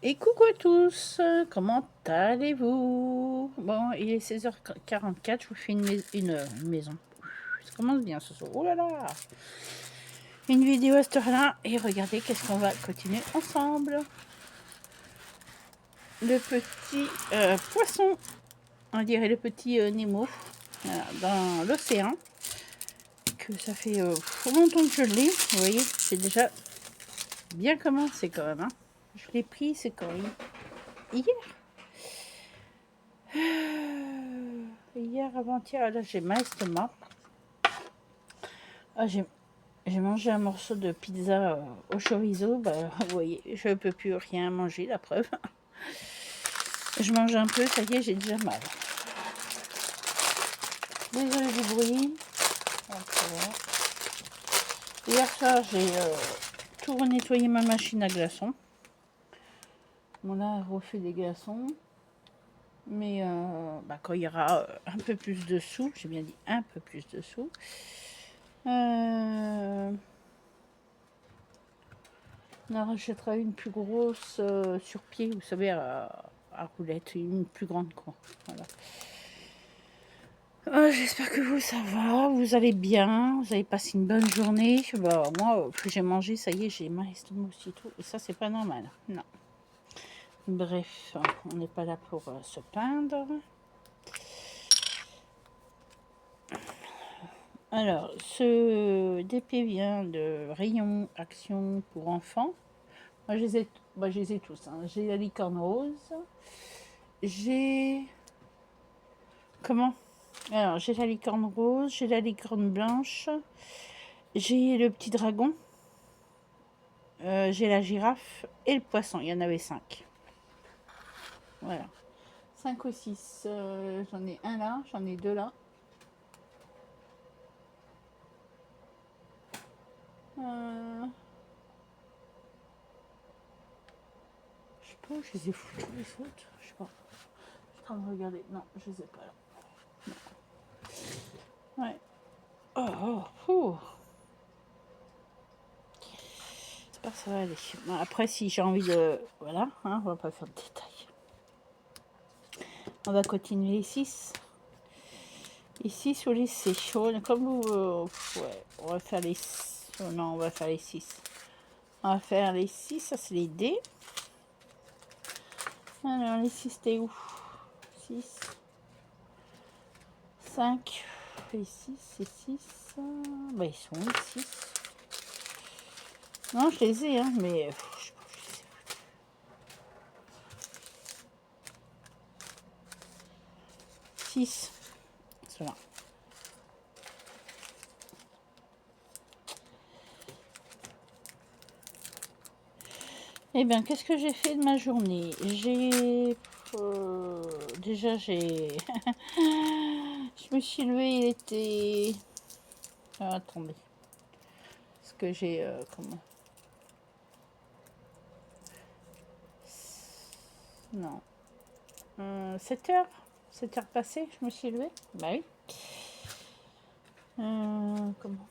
Et coucou à tous, comment allez-vous? Bon, il est 16h44, je vous fais une maison. Ça commence bien ce soir. Oh là là! Une vidéo à cette heure-là, et regardez qu'est-ce qu'on va continuer ensemble. Le petit poisson, on dirait le petit Nemo, voilà, dans l'océan. Que ça fait longtemps que je l'ai, vous voyez, c'est déjà bien commencé quand même. Hein. Je l'ai pris, c'est quand même hier. Hier, avant-hier, là j'ai mal estomac. Ah, j'ai mangé un morceau de pizza au chorizo. Bah, vous voyez, je ne peux plus rien manger, la preuve. Je mange un peu, ça y est, j'ai déjà mal. Désolée du bruit. Hier soir, j'ai tout nettoyé ma machine à glaçons. Bon, là, elle refait des glaçons. Mais quand il y aura un peu plus de sous, j'ai bien dit un peu plus de sous, on en rachètera une plus grosse sur pied, vous savez, à roulette, une plus grande quoi. Voilà. J'espère que vous, ça va, vous allez bien, vous avez passé une bonne journée. Bah, moi, j'ai mangé, ça y est, j'ai mal estomac aussitôt. Et ça, c'est pas normal. Non. Bref, on n'est pas là pour se plaindre. Alors, ce DP vient de Rayon Action pour enfants. Moi, je les ai tous. Hein. J'ai la licorne rose. J'ai... Comment? Alors, j'ai la licorne rose, j'ai la licorne blanche. J'ai le petit dragon. J'ai la girafe et le poisson. Il y en avait 5. Voilà. 5 ou 6. J'en ai un là, j'en ai 2 là. Je sais pas où je les ai foutus les autres. Je sais pas. Je suis en train de regarder. Non, je les ai pas là. Non. Ouais. Oh. J'espère que ça va aller. Bon, après, si j'ai envie de... Voilà, hein, on va pas faire de détails. On va continuer les 6. Les 6 ou les 6. Comme vous... ouais, on va faire les... Non, on va faire les 6. On va faire les 6, ça c'est les D. Alors, les 6, t'es où? 6. 5. Les 6, c'est 6. Bah, ils sont les 6. Non, je les ai, hein, mais... je sais pas, je les ai. 6. Cela. Eh bien, qu'est-ce que j'ai fait de ma journée? J'ai... déjà, j'ai... je me suis levée, il était... Ah, attendez. Parce que j'ai... comment? Non. 7 heures. 7 heures passées, je me suis levée. Bah oui. Comment?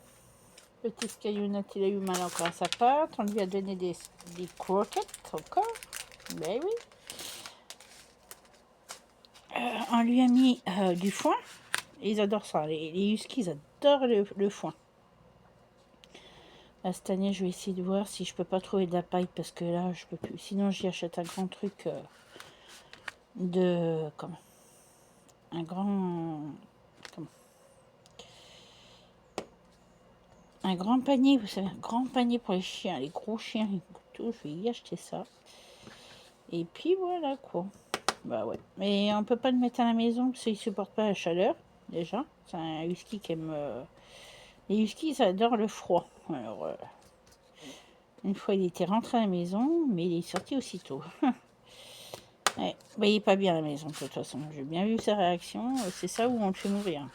Petit Scaillonnette, il a eu mal encore à sa patte. On lui a donné des croquettes encore. Ben oui. On lui a mis du foin. Ils adorent ça. Les huskies, ils adorent le foin. Là, cette année, je vais essayer de voir si je peux pas trouver de la paille parce que là, je peux plus. Sinon, j'y achète un grand truc de... Comment? Un grand... Comment? Un grand panier, vous savez, un grand panier pour les chiens, les gros chiens et tout. Je vais y acheter ça. Et puis voilà quoi. Bah ouais. Mais on peut pas le mettre à la maison parce qu'il supporte pas la chaleur, déjà. C'est un husky qui aime... Les huskies, ça adore le froid. Alors, une fois, il était rentré à la maison, mais il est sorti aussitôt. Ouais. Bah, il est pas bien à la maison, de toute façon. J'ai bien vu sa réaction. C'est ça où on le fait mourir.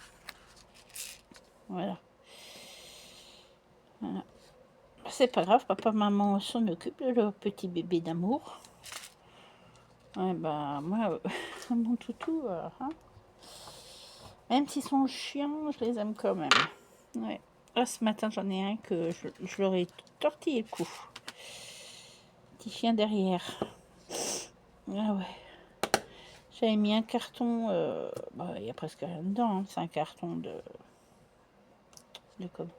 Voilà. C'est pas grave, papa, maman s'en occupe de leur petit bébé d'amour. Ouais, bah, moi, mon toutou, hein. Même s'ils sont chiants, je les aime quand même. Ouais. Là, ce matin, j'en ai un que je leur ai tortillé le cou. Petit chien derrière. Ah ouais. J'avais mis un carton, bah, il y a presque rien dedans, hein. C'est un carton de comment,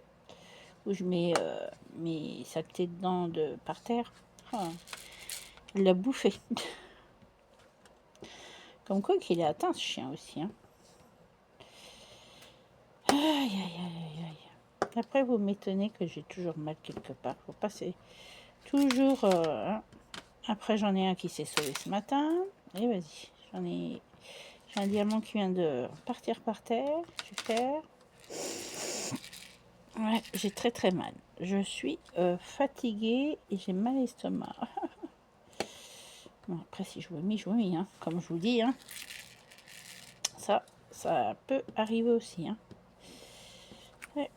où je mets mes saletés dedans par terre. Ah, il l'a bouffé. Comme quoi qu'il est atteint ce chien aussi. Hein. Aïe, aïe, aïe, aïe. Après, vous m'étonnez que j'ai toujours mal quelque part. Faut passer toujours... hein. Après, j'en ai un qui s'est sauvé ce matin. Et vas-y, j'ai un diamant qui vient de partir par terre. Je vais faire... Ouais, j'ai très très mal. Je suis fatiguée et j'ai mal à l'estomac. Bon, après, si je vomis, je vomis. Hein. Comme je vous dis, hein. Ça peut arriver aussi. Hein. Ouais.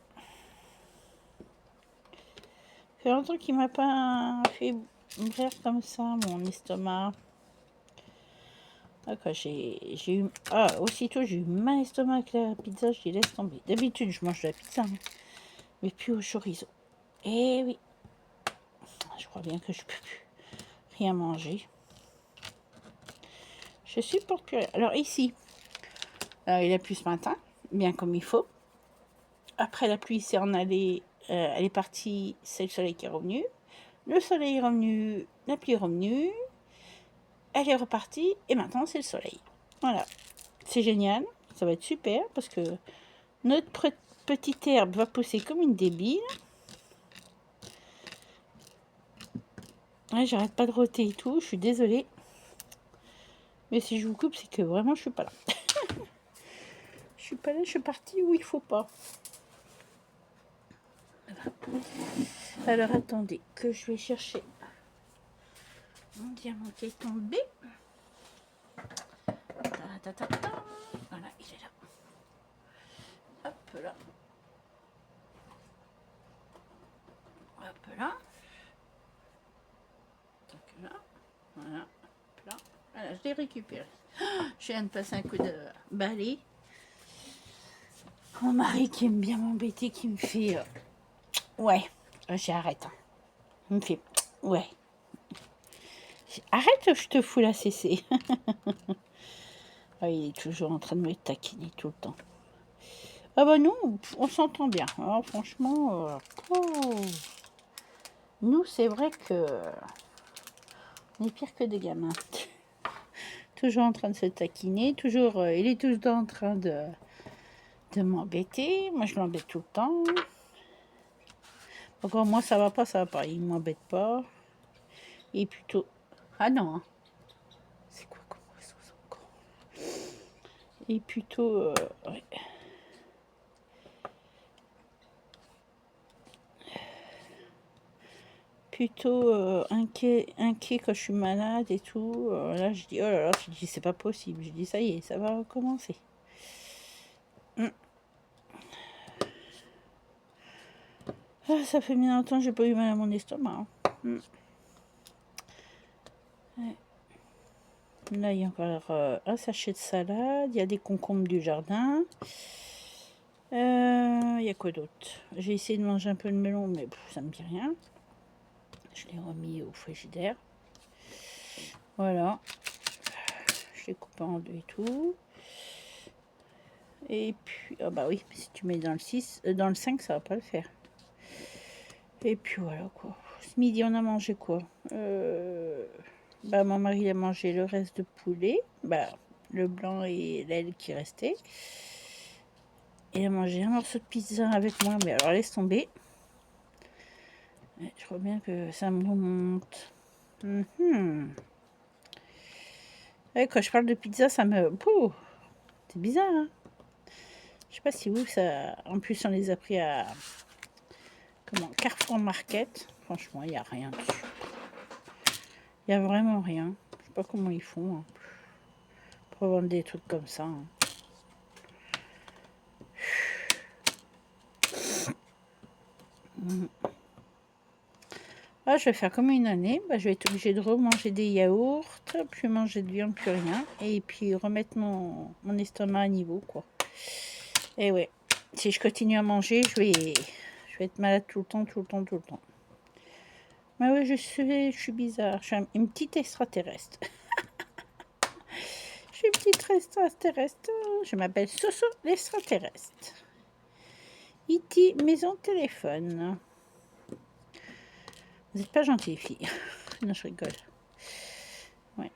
Ça fait longtemps qu'il m'a pas fait ouvrir comme ça mon estomac. D'accord, j'ai eu... Ah, aussitôt, j'ai eu mal à l'estomac avec la pizza, je dis laisse tomber. D'habitude, je mange de la pizza, hein, mais plus au chorizo. Eh oui, je crois bien que je peux plus rien manger. Je supporte plus rien. Alors ici, il a plu ce matin, bien comme il faut. Après la pluie s'est en allée, elle est partie, c'est le soleil qui est revenu. Le soleil est revenu, la pluie est revenue, elle est repartie, et maintenant c'est le soleil. Voilà, c'est génial, ça va être super, parce que notre petite herbe va pousser comme une débile. Ouais, j'arrête pas de roter et tout, je suis désolée. Mais si je vous coupe, c'est que vraiment je suis pas là. Je suis pas là, je suis partie où il faut pas. Alors attendez, que je vais chercher mon diamant qui est tombé. Voilà, il est là. Hop là. Hop là. Donc là. Voilà. Hop là. Voilà, je l'ai récupéré. Je viens de passer un coup de balai. Mon mari qui aime bien m'embêter, qui me fait... ouais, j'arrête. Hein. Il me fait... ouais. Arrête, je te fous la CC. Ah, il est toujours en train de me taquiner tout le temps. Ah bah nous, on s'entend bien. Alors, franchement, nous, c'est vrai que on est pire que des gamins. Toujours en train de se taquiner, toujours, il est toujours en train de m'embêter. Moi, je l'embête tout le temps. Encore moi, ça va pas. Il m'embête pas. Et plutôt... Ah non. Hein. C'est quoi comme oiseau encore? Et plutôt... ouais. Plutôt inquiet quand je suis malade et tout. Là, je dis, oh là là, je dis, c'est pas possible. Je dis, ça y est, ça va recommencer. Ah, ça fait bien longtemps que j'ai pas eu mal à mon estomac. Hein. Ouais. Là, il y a encore un sachet de salade. Il y a des concombres du jardin. Il y a quoi d'autre? J'ai essayé de manger un peu de melon, mais ça me dit rien. Je l'ai remis au frigidaire. Voilà. Je l'ai coupé en deux et tout. Et puis, ah bah oui, si tu mets dans le 6, dans le 5, ça va pas le faire. Et puis voilà quoi. Ce midi, on a mangé quoi? Bah, mon mari a mangé le reste de poulet. Bah, le blanc et l'aile qui restait. Il a mangé un morceau de pizza avec moi, mais alors laisse tomber. Je crois bien que ça me remonte. Ouais, quand je parle de pizza, ça me... Pouh, c'est bizarre, hein. Je sais pas si vous, ça... En plus, on les a pris à... Comment? Carrefour Market. Franchement, il n'y a rien dessus. Il n'y a vraiment rien. Je sais pas comment ils font. Hein. Pour vendre des trucs comme ça. Hein. Ah, je vais faire comme une année. Bah, je vais être obligée de remanger des yaourts, plus manger de viande, plus rien. Et puis remettre mon estomac à niveau, quoi. Et ouais, si je continue à manger, je vais être malade tout le temps. Mais oui, je suis bizarre. Je suis une petite extraterrestre. Je suis une petite extraterrestre. Je m'appelle Soso l'extraterrestre. E.T. maison téléphone. Vous n'êtes pas gentille, fille. Non, je rigole. Ouais.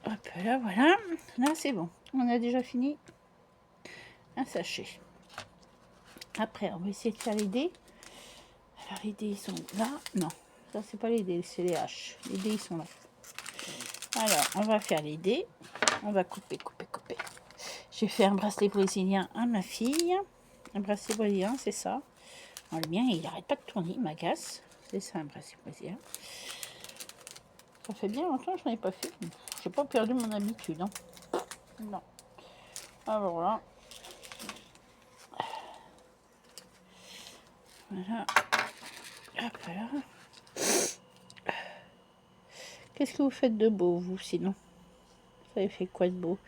Hop là, voilà. Là, c'est bon. On a déjà fini un sachet. Après, on va essayer de faire les dés. Alors, les dés, ils sont là. Non, ça, c'est pas les dés, c'est les haches. Les dés, ils sont là. Alors, on va faire les dés. On va couper. J'ai fait un bracelet brésilien à ma fille. Un bracelet brésilien, c'est ça. Alors, le mien, il n'arrête pas de tourner, il m'agace. C'est ça, un bracelet brésilien. Ça fait bien longtemps que je n'en ai pas fait. J'ai pas perdu mon habitude. Hein. Non. Alors là. Voilà. Hop là. Qu'est-ce que vous faites de beau, vous, sinon? Vous avez fait quoi de beau?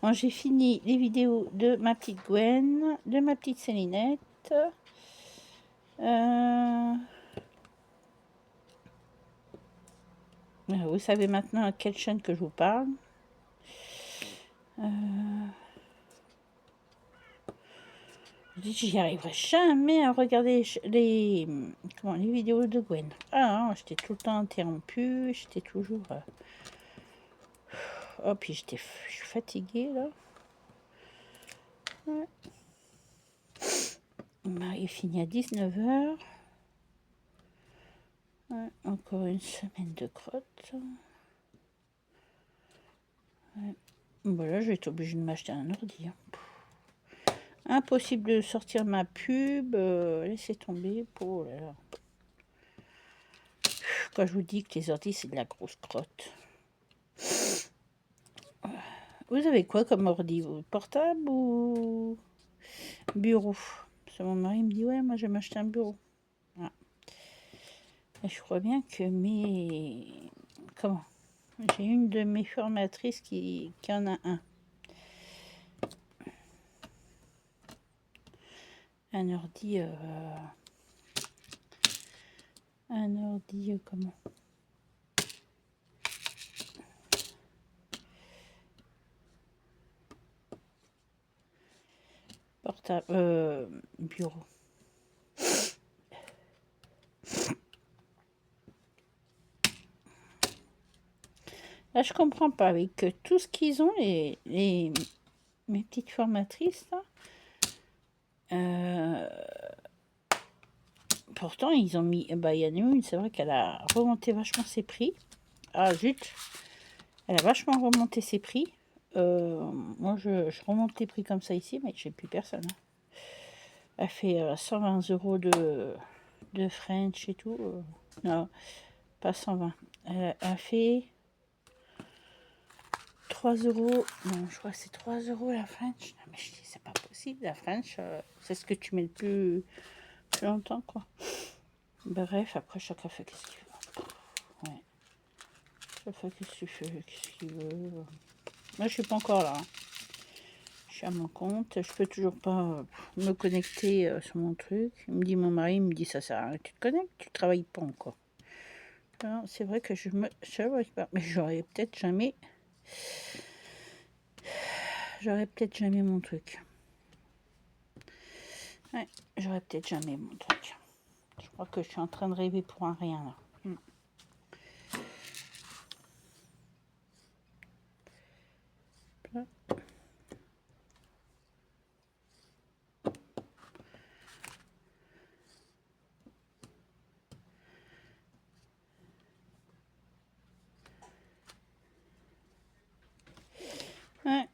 Moi, j'ai fini les vidéos de ma petite Gwen, de ma petite Célinette. Vous savez maintenant à quelle chaîne que je vous parle. J'y arriverai jamais à regarder les vidéos de Gwen. Ah, j'étais tout le temps interrompue, j'étais toujours... Oh, puis je suis fatiguée, là. Ouais. Il finit à 19h. Ouais, encore une semaine de crotte. Ouais. Bon, là, je vais être obligée de m'acheter un ordi. Hein. Impossible de sortir ma pub. Laissez tomber. Oh là là. Quand je vous dis que les ordi, c'est de la grosse crotte. Vous avez quoi comme ordi? Portable ou bureau? Parce que mon mari me dit, ouais, moi, je vais m'acheter un bureau. Ah. Et je crois bien que j'ai une de mes formatrices qui en a un. Un ordi, comment? Portable, bureau. Là, je comprends pas avec tout ce qu'ils ont, mes petites formatrices, là. Pourtant, ils ont mis... Bah, il y en a une, c'est vrai qu'elle a remonté vachement ses prix. Ah, zut. Elle a vachement remonté ses prix. Moi, je remonte les prix comme ça ici, mais j'ai plus personne. Hein. Elle fait 120 € de French et tout. Non, pas 120. Elle a fait 3 €. Non, je crois que c'est 3 € la French. Non, mais je dis, c'est pas possible. La French, c'est ce que tu mets le plus longtemps, quoi. Bref, après, chacun fait ce qu'il veut. Ouais. Chacun fait qu'est-ce qu'il veut. Moi, je suis pas encore là. Hein. Je suis à mon compte. Je peux toujours pas me connecter sur mon truc. Il me dit, mon mari, il me dit, ça sert à rien. Tu te connectes, tu travailles pas encore. C'est vrai que je travaille pas. Mais j'aurais peut-être jamais mon truc. Ouais, j'aurais peut-être jamais mon truc. Je crois que je suis en train de rêver pour un rien là. Ouais.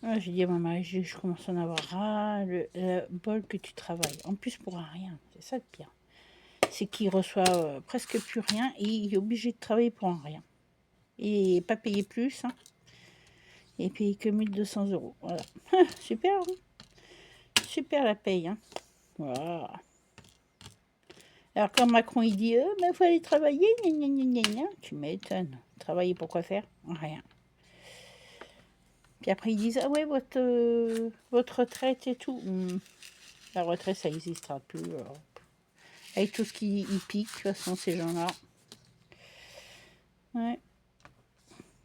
Ouais, j'ai dit à ma mari, je commence à en avoir ras le bol que tu travailles. En plus pour un rien, c'est ça le pire. C'est qu'il reçoit presque plus rien et il est obligé de travailler pour un rien. Et pas payer plus. Hein. Et payer que 1200 €. Voilà. Super. Hein. Super la paye. Hein. Voilà. Alors quand Macron il dit mais faut aller travailler, gna, gna, gna, gna, gna, tu m'étonnes. Travailler pour quoi faire? Rien. Puis après ils disent ah ouais votre retraite et tout. La retraite ça n'existera plus. Alors. Avec tout ce qui y pique, de toute façon ces gens-là. Ouais.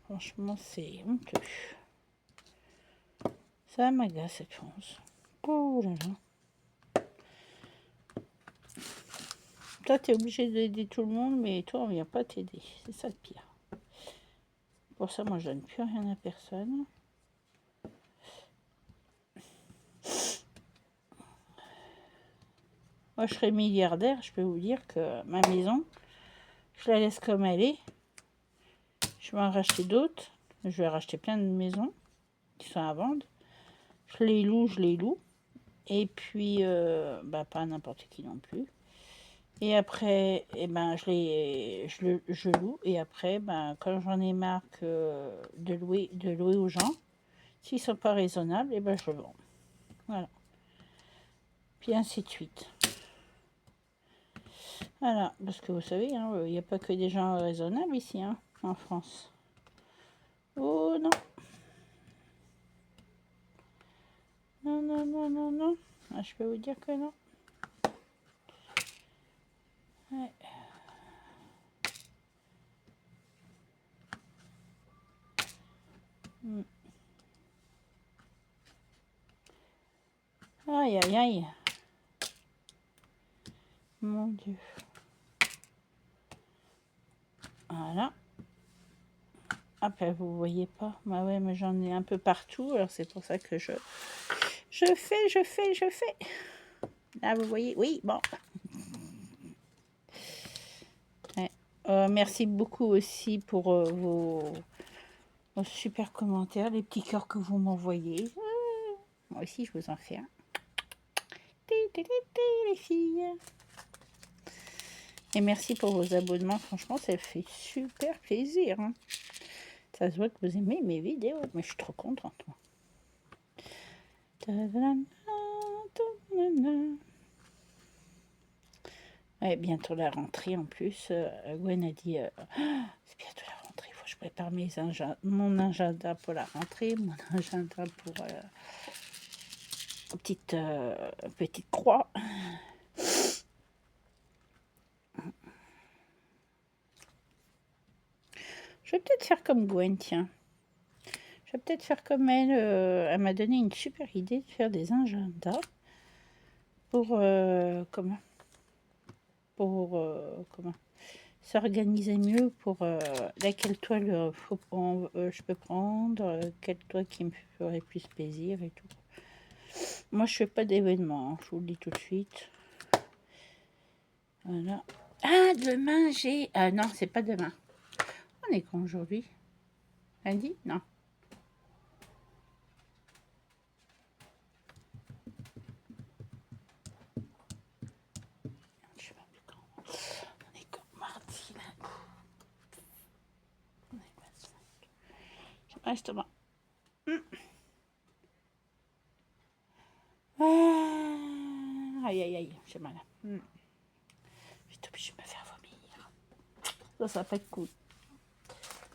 Franchement c'est honteux. Ça m'agace cette France. Oh là là. Toi, tu es obligé d'aider tout le monde, mais toi, on ne vient pas t'aider. C'est ça le pire. Pour ça, moi, je donne plus rien à personne. Moi, je serais milliardaire. Je peux vous dire que ma maison, je la laisse comme elle est. Je vais en racheter d'autres. Je vais racheter plein de maisons qui sont à vendre. Je les loue. Et puis, pas n'importe qui non plus. Et après, je loue. Et après, quand j'en ai marre de louer aux gens, s'ils ne sont pas raisonnables, je le vends. Voilà. Puis ainsi de suite. Voilà, parce que vous savez, il n'y a pas que des gens raisonnables ici, en France. Oh non. Non. Ah, je peux vous dire que non. Ouais. Aïe. Mon Dieu. Voilà. Après, vous voyez pas. Bah ouais, mais j'en ai un peu partout. Alors, c'est pour ça que je fais. Là, vous voyez. Oui, bon. Ouais. Merci beaucoup aussi pour vos super commentaires, les petits cœurs que vous m'envoyez. Moi aussi, je vous en fais un. Les filles. Et merci pour vos abonnements. Franchement, ça fait super plaisir. Ça se voit que vous aimez mes vidéos. Mais je suis trop contente. Ouais, bientôt la rentrée en plus. Gwen a dit c'est bientôt la rentrée. Il faut que je prépare mon agenda pour la rentrée. Mon agenda pour petite croix. Je vais peut-être faire comme Gwen, tiens. Je vais peut-être faire comme elle. Elle m'a donné une super idée de faire des agendas pour s'organiser mieux pour laquelle toile je peux prendre, quelle toile qui me ferait plus plaisir et tout. Moi, je fais pas d'événements, je vous le dis tout de suite. Voilà. Ah, demain, j'ai... non, c'est pas demain. On est quand aujourd'hui? Lundi? Non. Je sais pas plus quand. On est quand? Mardi, là. On est 25. J'ai pas l'estomac. Aïe, j'ai mal. Je suis obligée de me faire vomir. Ça va pas être cool.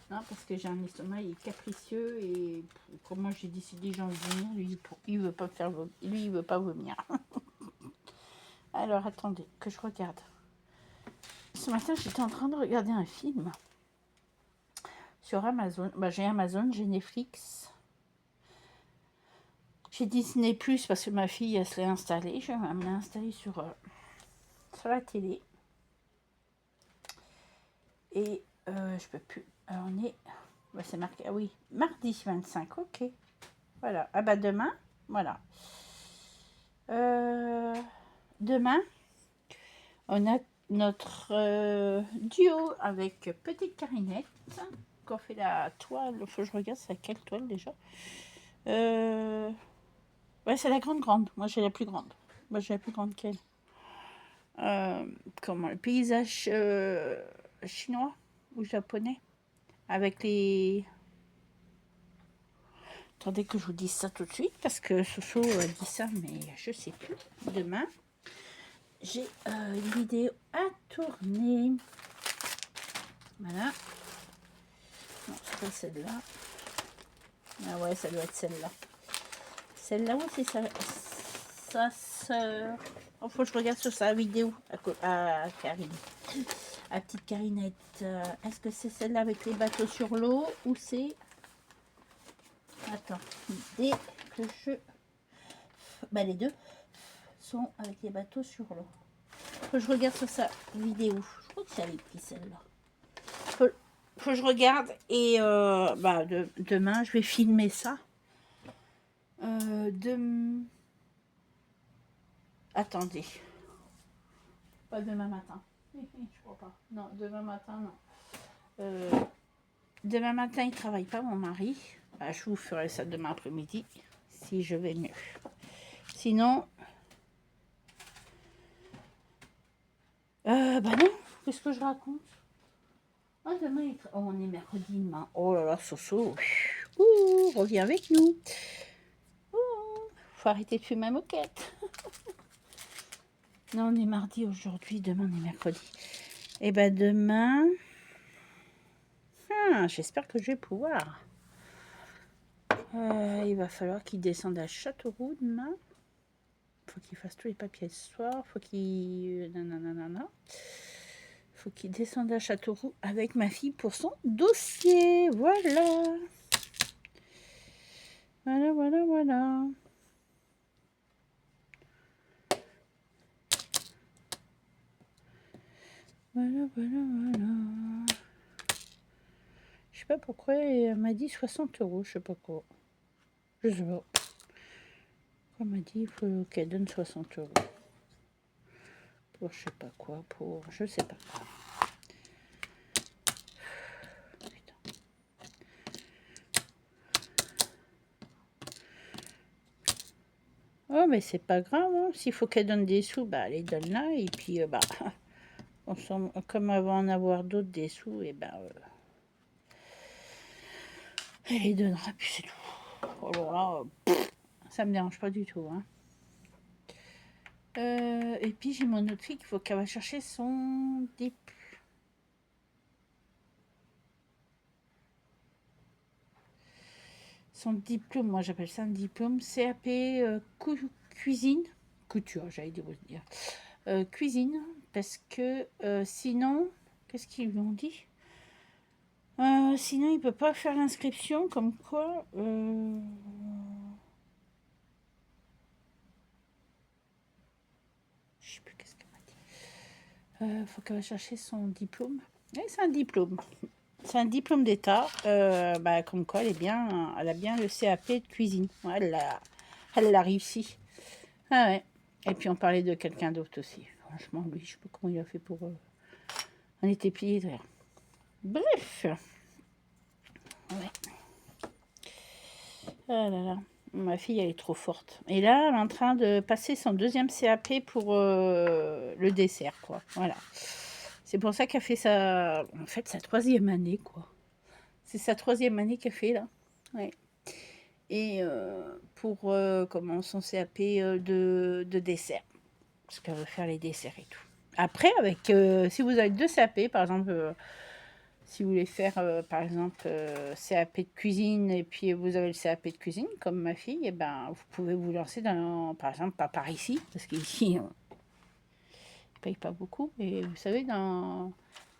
Non, parce que j'ai un estomac, il est capricieux et comme moi j'ai décidé j'en venir, lui il veut pas me faire vomir. Lui il veut pas vomir. Alors attendez, que je regarde. Ce matin j'étais en train de regarder un film sur Amazon. J'ai Amazon, j'ai Netflix. J'ai Disney Plus parce que ma fille elle se l'est installée. Je vais me l'installer sur la télé. Et je peux plus. Alors on est. C'est marqué. Ah oui, mardi 25, ok. Voilà. Ah bah demain, voilà. Demain, on a notre duo avec Petite Carinette. Qu'on fait la toile. Il faut que je regarde c'est quelle toile déjà. Ouais, c'est la grande. Moi j'ai la plus grande. Moi j'ai la plus grande qu'elle. Comment le paysage chinois ou japonais avec les... Attendez que je vous dise ça tout de suite parce que Soso dit ça mais je sais plus. Demain. j'ai une vidéo à tourner. Voilà. Non, c'est pas celle-là. Ah ouais, ça doit être celle-là. Celle-là, oui, c'est sa sœur. Il faut que je regarde sur sa vidéo à Karine. À petite Karinette. Est-ce que c'est celle-là avec les bateaux sur l'eau ou c'est... Attends. Dès que je... Bah, les deux sont avec les bateaux sur l'eau. Faut que je regarde sur sa vidéo. Je crois que c'est avec qui celle-là. Faut que je regarde et bah, demain, je vais filmer ça. Attendez. Pas demain matin. Je crois pas. Non, demain matin, non. Demain matin, il travaille pas, mon mari. Bah, je vous ferai ça demain après-midi, si je vais mieux. Sinon, bah non, qu'est-ce que je raconte? Ah, demain, on est mercredi demain. Oh là là, Soso. Ouh, reviens avec nous. Ouh, faut arrêter de fumer ma moquette. Non, on est mardi aujourd'hui, demain on est mercredi. Et ben demain, j'espère que je vais pouvoir. Il va falloir qu'il descende à Châteauroux demain. Faut qu'il fasse tous les papiers ce soir. Faut qu'il... Faut qu'il descende à Châteauroux avec ma fille pour son dossier. Voilà. Voilà, voilà, voilà. Voilà, voilà, voilà. Je sais pas pourquoi elle m'a dit 60 €, je sais pas quoi. Je sais pas. Elle m'a dit il faut qu'elle donne 60 €. Pour je sais pas quoi, pour je sais pas. Putain. Oh mais c'est pas grave, hein. S'il faut qu'elle donne des sous, bah elle les donne là et puis bah comme elle va en avoir d'autres des sous et ben elle les donnera puis c'est tout. Alors là, ça me dérange pas du tout, hein. Et puis j'ai mon autre fille qu'il faut qu'elle va chercher son diplôme. Son diplôme, moi j'appelle ça un diplôme CAP cuisine, couture, j'allais dire, cuisine, parce que sinon, qu'est-ce qu'ils lui ont dit? Sinon, il peut pas faire l'inscription, comme quoi. Je sais plus qu'est-ce qu'elle m'a dit. Faut qu'elle va chercher son diplôme. Oui, c'est un diplôme. C'est un diplôme d'État. Bah, comme quoi, elle a bien le CAP de cuisine. Ouais, elle l'a réussi. Ah ouais. Et puis on parlait de quelqu'un d'autre aussi. Franchement, lui, je sais pas comment il a fait pour. On était pliés de rire. Bref. Ouais. Ah là là. Ma fille, elle est trop forte. Et là, elle est en train de passer son deuxième CAP pour le dessert, quoi. Voilà. C'est pour ça qu'elle fait sa... En fait, sa 3e année, quoi. C'est sa 3e année qu'elle fait, là. Ouais. Et pour comment son CAP de dessert. Parce qu'elle veut faire les desserts et tout. Après, avec si vous avez 2 CAP, par exemple, si vous voulez faire, par exemple, CAP de cuisine et puis vous avez le CAP de cuisine, comme ma fille, et ben, vous pouvez vous lancer dans, par exemple, pas par ici, parce qu'ici, on ne paye pas beaucoup, mais vous savez, dans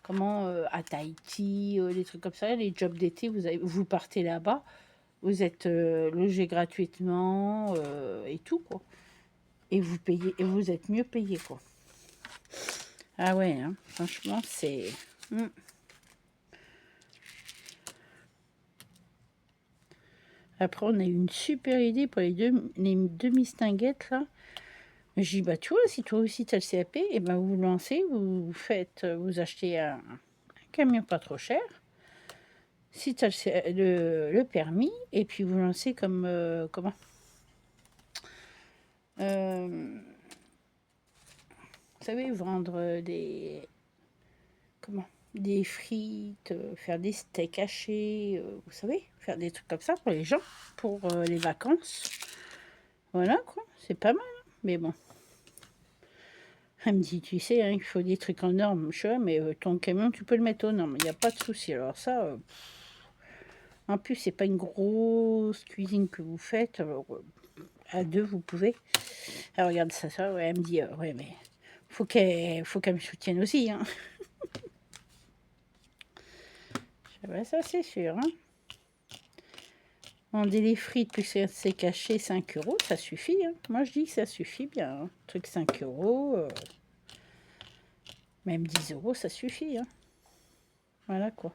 comment à Tahiti, des trucs comme ça, les jobs d'été, vous partez là-bas, vous êtes logé gratuitement et tout, quoi. Et vous payez, et vous êtes mieux payé, quoi. Ah ouais, hein, franchement, c'est... Après, on a eu une super idée pour les deux mistinguettes, là. J'ai dit, bah, tu vois, si toi aussi tu as le CAP, et ben vous lancez, vous achetez un camion pas trop cher. Si tu as le permis, et puis vous lancez comme, comment vous savez, vendre des frites, faire des steaks hachés, vous savez, faire des trucs comme ça pour les gens, pour les vacances. Voilà, quoi, c'est pas mal, hein. Mais bon. Elle me dit, tu sais, hein, il faut des trucs en normes. Je sais, mais ton camion, tu peux le mettre aux normes. Il n'y a pas de souci. Alors ça, en plus, c'est pas une grosse cuisine que vous faites. Alors, à deux, vous pouvez. Alors, regarde ça, ouais, elle me dit, ouais, mais faut qu'elle me soutienne aussi. Hein. Ben, ça, c'est sûr. Hein. Vendre les frites plus c'est caché 5 euros, ça suffit. Hein. Moi, je dis que ça suffit bien. Hein. Truc 5 euros, même 10 euros, ça suffit. Hein. Voilà quoi.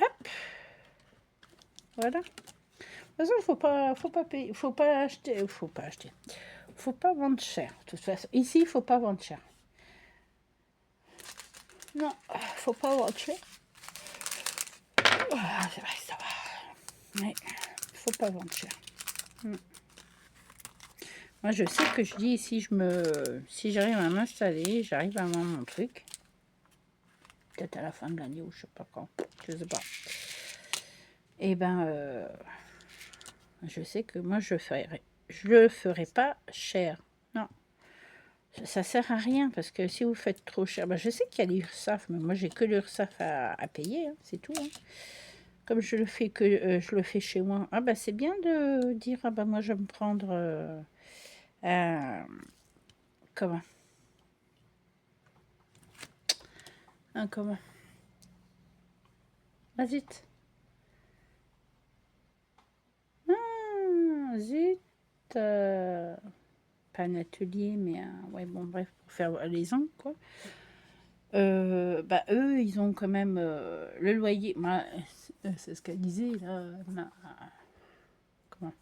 Hop, voilà. De toute façon, faut pas payer, faut pas acheter, faut pas vendre cher. De toute façon, ici, il faut pas vendre cher. Non, faut pas vendre cher. Oh, c'est vrai, ça va. Mais faut pas vendre cher. Moi, je sais que je dis si j'arrive à m'installer, j'arrive à vendre mon truc. Peut-être à la fin de l'année ou je sais pas quand, je sais pas. Et ben, je sais que moi je le ferai pas cher. Non, ça sert à rien parce que si vous faites trop cher, ben, je sais qu'il y a l'URSSAF, mais moi j'ai que l'URSSAF à payer, hein, c'est tout. Hein. Comme je le fais je le fais chez moi. Ah bah c'est bien de dire ah bah moi je vais me prendre comment comment zut. Ah, zut. Pas un atelier, mais ouais, bon, bref, pour faire les ongles, quoi. Bah, eux, ils ont quand même le loyer. Moi, c'est ce qu'elle disait, là. Comment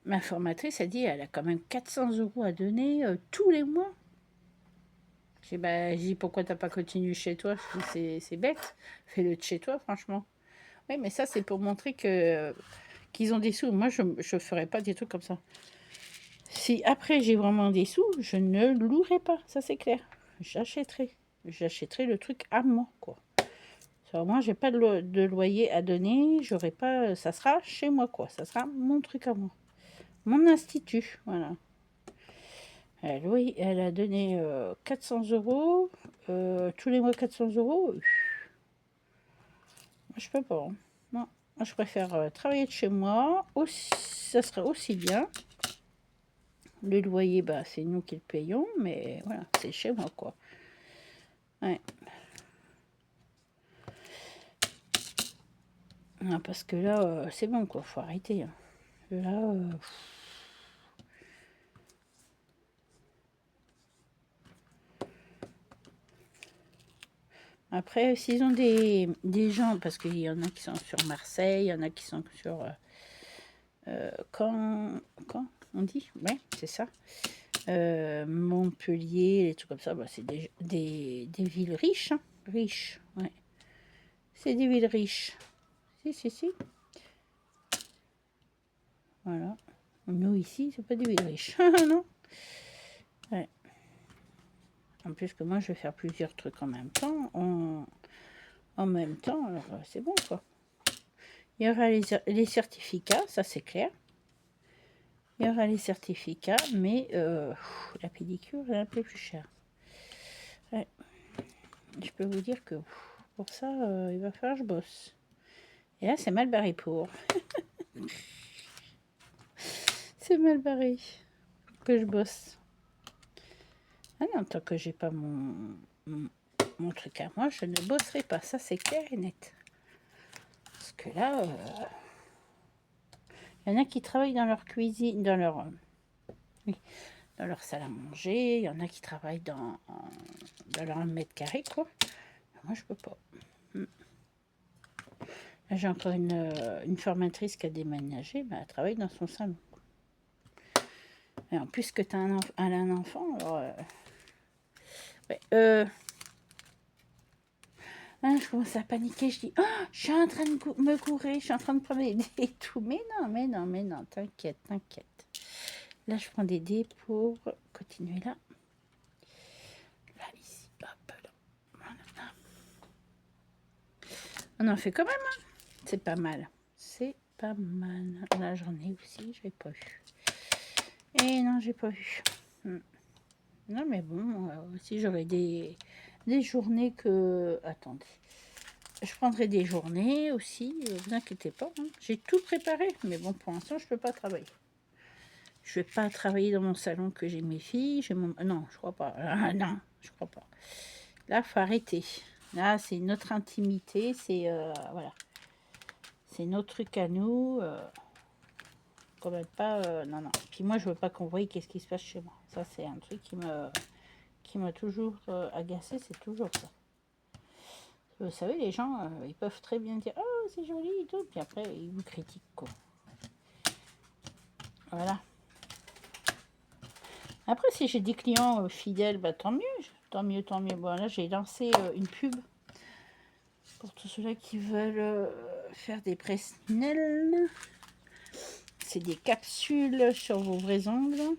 ma formatrice a dit elle a quand même 400 euros à donner tous les mois. J'ai dit pourquoi t'as pas continué chez toi. C'est bête. Fais-le de chez toi, franchement. Oui, mais ça, c'est pour montrer qu'ils ont des sous. Moi, je ne ferais pas des trucs comme ça. Si après j'ai vraiment des sous, je ne louerai pas, ça c'est clair. J'achèterai le truc à moi, quoi. Moi, j'ai pas de loyer à donner, j'aurai pas, ça sera chez moi, quoi. Ça sera mon truc à moi, mon institut, voilà. Oui, elle a donné 400 euros, tous les mois 400 euros. Je peux pas. Hein. Non, moi, je préfère travailler de chez moi. Ça serait aussi bien. Le loyer, bah, c'est nous qui le payons, mais voilà, c'est chez moi, quoi. Ouais. Non, parce que là, c'est bon, quoi, faut arrêter. Hein. Là, après, s'ils ont des gens, parce qu'il y en a qui sont sur Marseille, il y en a qui sont sur... quand on dit, ouais, c'est ça. Montpellier, les trucs comme ça, bah, c'est des villes riches, hein, riches, ouais. C'est des villes riches. Si. Voilà. Nous, ici, c'est pas des villes riches, non. Ouais. En plus que moi, je vais faire plusieurs trucs en même temps. En même temps, alors c'est bon, quoi. Il y aura les certificats, ça c'est clair. Il y aura les certificats, mais la pédicure est un peu plus chère. Ouais. Je peux vous dire que pour ça, il va falloir que je bosse. Et là, c'est mal barré pour. C'est mal barré que je bosse. Ah non, tant que j'ai pas mon truc à moi, je ne bosserai pas. Ça, c'est clair et net. Parce que là, il y en a qui travaillent dans leur cuisine, dans leur salle à manger. Il y en a qui travaillent dans leur 1 m², quoi. Moi, je peux pas. Là, j'ai encore une formatrice qui a déménagé. Ben, elle travaille dans son salon. Et en plus que tu as un enfant, alors... ouais, ah, je commence à paniquer, je dis oh, je suis en train de me courir, je suis en train de prendre des dés et tout. Mais non, t'inquiète. Là, je prends des dés pour continuer là. Là, ici, hop, là. Voilà. On en fait quand même, hein. C'est pas mal. C'est pas mal. Là, j'en ai aussi, je n'ai pas vu. Et non, j'ai pas vu. Non, mais bon, si j'aurais des journées que... Attendez. Je prendrai des journées aussi, vous inquiétez pas. Hein. J'ai tout préparé, mais bon, pour l'instant, je peux pas travailler. Je vais pas travailler dans mon salon que j'ai mes filles. J'ai mon... Non, je crois pas. Non, je crois pas. Là, faut arrêter. Là, c'est notre intimité. C'est voilà. C'est nos trucs à nous. Quand même pas. Non, non. Puis moi, je veux pas qu'on voie qu'est-ce qui se passe chez moi. Ça, c'est un truc qui m'a toujours agacé. C'est toujours ça. Vous savez, les gens, ils peuvent très bien dire oh, c'est joli et tout. Puis après, ils vous critiquent, quoi. Voilà. Après, si j'ai des clients fidèles, bah, tant mieux. Tant mieux, tant mieux. Bon, là, j'ai lancé une pub pour tous ceux-là qui veulent faire des presse-nels. C'est des capsules sur vos vrais ongles.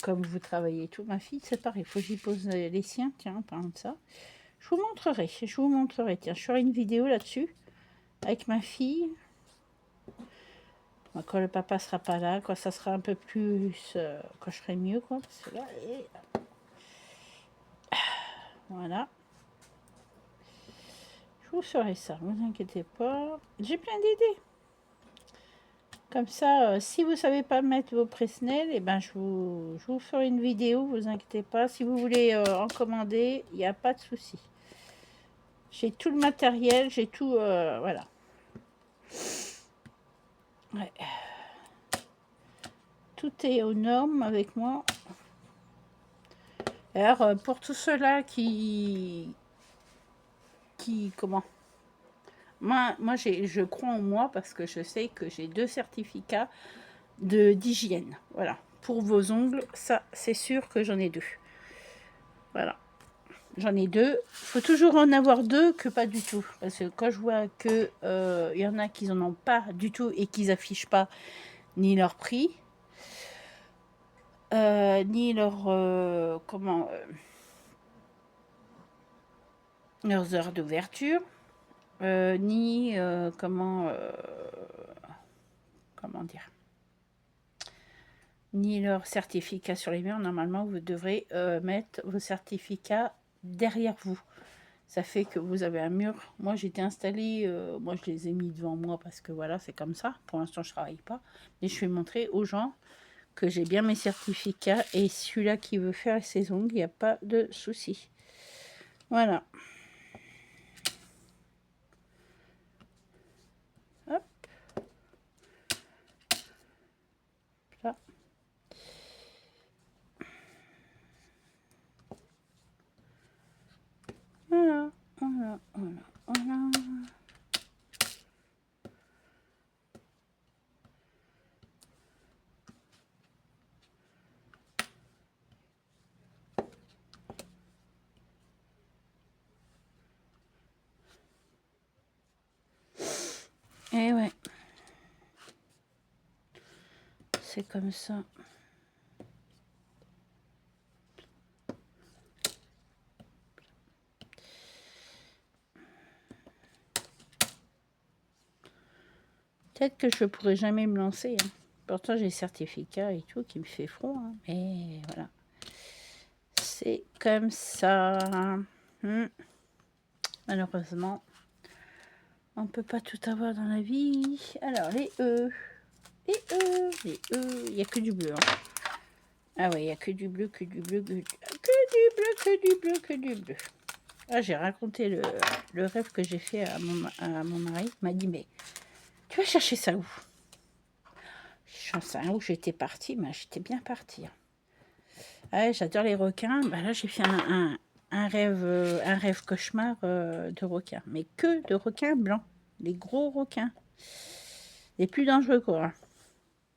Comme vous travaillez tout, ma fille, c'est pareil. Il faut que j'y pose les siens. Tiens, en parlant de ça. Je vous montrerai. Je vous montrerai. Tiens, je ferai une vidéo là-dessus avec ma fille. Quand le papa sera pas là, quand ça sera un peu plus... quand je serai mieux, quoi. Parce que là... Voilà. Je vous ferai ça, ne vous inquiétez pas. J'ai plein d'idées. Comme ça, si vous ne savez pas mettre vos presse-nels, eh ben, je vous ferai une vidéo, ne vous inquiétez pas. Si vous voulez en commander, il n'y a pas de souci. J'ai tout le matériel, j'ai tout... voilà. Ouais. Tout est aux normes avec moi. Alors, pour tous ceux-là qui... Comment moi je crois en moi parce que je sais que j'ai 2 certificats d'hygiène. Voilà. Pour vos ongles, ça, c'est sûr que j'en ai 2. Voilà. J'en ai 2. Il faut toujours en avoir 2 que pas du tout. Parce que quand je vois que y en a qui n'en ont pas du tout et qu'ils n'affichent pas ni leur prix, ni leur... leurs heures d'ouverture, ni comment dire, ni leur certificat sur les murs. Normalement, vous devrez mettre vos certificats derrière vous. Ça fait que vous avez un mur. Moi, j'étais installée, moi, je les ai mis devant moi parce que voilà, c'est comme ça. Pour l'instant, je ne travaille pas. Mais je vais montrer aux gens que j'ai bien mes certificats. Et celui-là qui veut faire ses ongles, il n'y a pas de souci. Voilà. Hop. Ça. Voilà, voilà, voilà, voilà. Et ouais. C'est comme ça. Peut-être que je pourrais jamais me lancer. Hein. Pourtant, j'ai le certificat et tout qui me fait front. Hein. Mais voilà. C'est comme ça. Malheureusement, on ne peut pas tout avoir dans la vie. Alors, les E. Les E. Les E. Il n'y a que du bleu. Hein. Ah ouais, il n'y a que du bleu, que du bleu, que du bleu, que du bleu, que du bleu. Ah, j'ai raconté le rêve que j'ai fait à mon mari. Il m'a dit, mais tu vas chercher ça où? Je ne sais pas où j'étais partie, mais j'étais bien partie. Ouais, j'adore les requins. Bah là, j'ai fait un rêve cauchemar de requins. Mais que de requins blancs. Les gros requins. Les plus dangereux, quoi.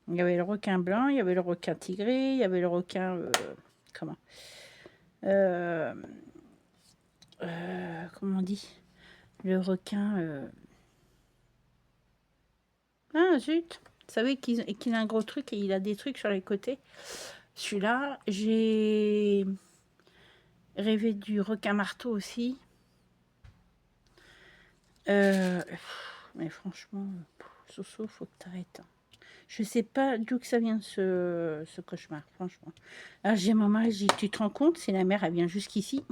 Il y avait le requin blanc, il y avait le requin tigré, il y avait le requin... comment on dit? Le requin... Ah, zut. Vous savez qu'il a un gros truc et il a des trucs sur les côtés. Celui-là, j'ai rêvé du requin marteau aussi. Mais franchement, Soso, faut que t'arrêtes. Je sais pas d'où que ça vient ce cauchemar, franchement. Alors j'ai ma mère, je dis, tu te rends compte, si la mer, elle vient jusqu'ici.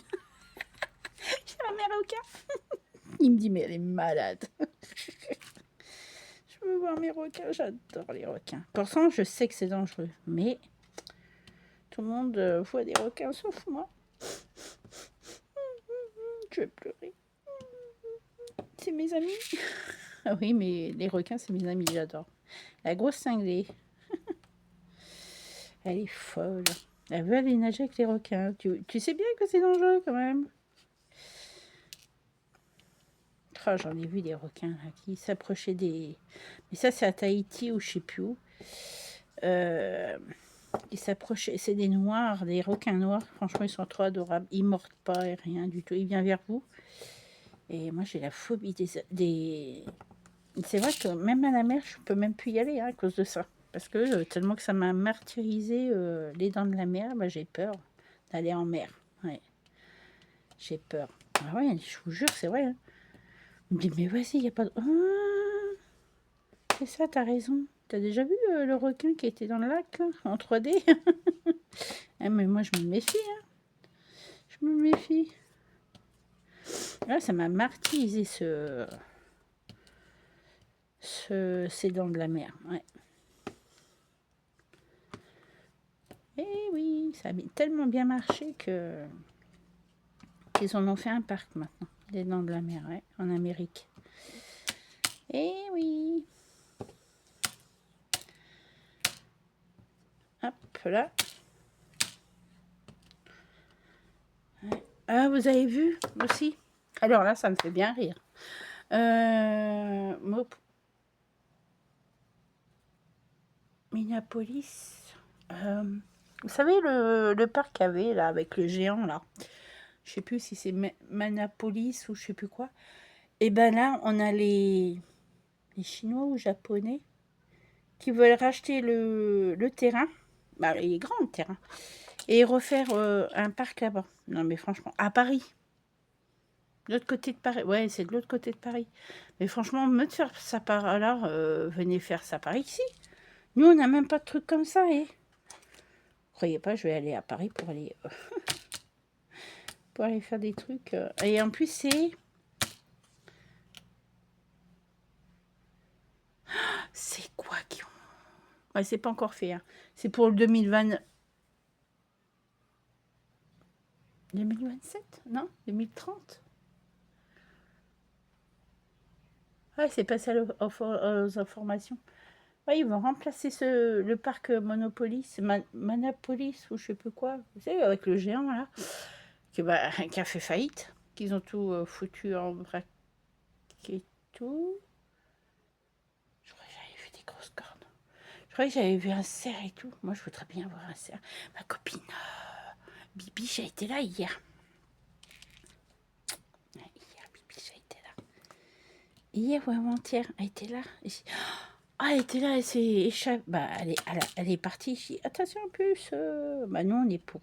J'ai la mer au cas. Il me dit, mais elle est malade. Je veux voir mes requins, j'adore les requins. Pourtant, je sais que c'est dangereux, mais tout le monde voit des requins sauf moi. Je vais pleurer. C'est mes amis. Ah oui, mais les requins, c'est mes amis, j'adore. La grosse cinglée. Elle est folle. Elle veut aller nager avec les requins. Tu sais bien que c'est dangereux quand même. Oh, j'en ai vu des requins là, qui s'approchaient des... Mais ça, c'est à Tahiti ou je sais plus où. Ils s'approchaient, c'est des noirs, des requins noirs. Franchement, ils sont trop adorables. Ils mordent pas et rien du tout. Ils viennent vers vous. Et moi, j'ai la phobie des... C'est vrai que même à la mer, je peux même plus y aller hein, à cause de ça. Parce que tellement que ça m'a martyrisé les dents de la mer, bah, j'ai peur d'aller en mer. Ouais. J'ai peur. Ah ouais, je vous jure, c'est vrai. Hein. On me dit, mais vas-y, il n'y a pas de... Ah, c'est ça, t'as raison. T'as déjà vu le requin qui était dans le lac, là, en 3D. Ah, mais moi, je me méfie. Hein. Je me méfie. Là, ça m'a martyrisé ces dents de la mer. Ouais. Et oui, ça a tellement bien marché qu'ils en ont fait un parc maintenant. Des dents de la mer, ouais, en Amérique. Et oui. Hop là. Ouais. Ah, vous avez vu aussi? Alors là, ça me fait bien rire. Minneapolis. Vous savez le parc qu'il y avait là avec le géant là. Je sais plus si c'est Manapolis ou je sais plus quoi. Et ben là, on a les Chinois ou Japonais qui veulent racheter le terrain. Bah, il est grand le terrain. Et refaire un parc là-bas. Non mais franchement, à Paris. De l'autre côté de Paris. Ouais, c'est de l'autre côté de Paris. Mais franchement, me de faire ça par là, venez faire ça par ici. Nous, on n'a même pas de trucs comme ça. Et croyez pas, je vais aller à Paris pour aller faire des trucs. Et en plus, c'est quoi qui ont... Ouais, c'est pas encore fait. Hein. C'est pour le 2020... 2027 Non 2030 Ouais, c'est passé aux informations. Ouais, ils vont remplacer le parc Monopolis, Manapolis ou je sais plus quoi. Vous savez, avec le géant là, qui a fait faillite, qu'ils ont tout foutu en vrac et tout. Je crois que j'avais vu des grosses cornes. Je croyais que j'avais vu un cerf et tout. Moi, je voudrais bien voir un cerf. Ma copine Bibi, a été là hier. Ouais, hier, Bibi, a été là. Hier ou avant-hier, elle était là. Ah, elle était là, elle s'est échappée. Bah, elle est partie. Je dis, attention en plus. Bah, nous, on est pour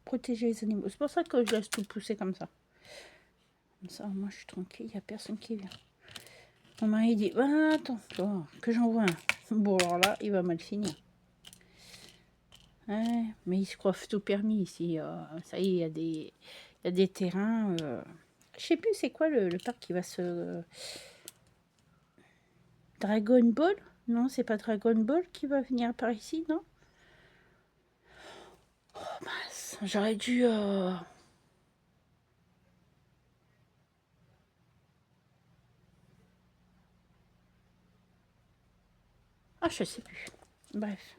protéger les animaux. C'est pour ça que je laisse tout pousser comme ça. Comme ça, moi, je suis tranquille. Il n'y a personne qui vient. Mon mari dit, ah, attends, que j'en vois un. Bon, alors là, il va mal finir. Ouais, mais ils se croient tout permis ici. Ça y est, il y a des terrains. Je sais plus c'est quoi le parc qui va se... Dragon Ball? Non, c'est pas Dragon Ball qui va venir par ici, non? Oh mince, j'aurais dû... Ah, je sais plus. Bref.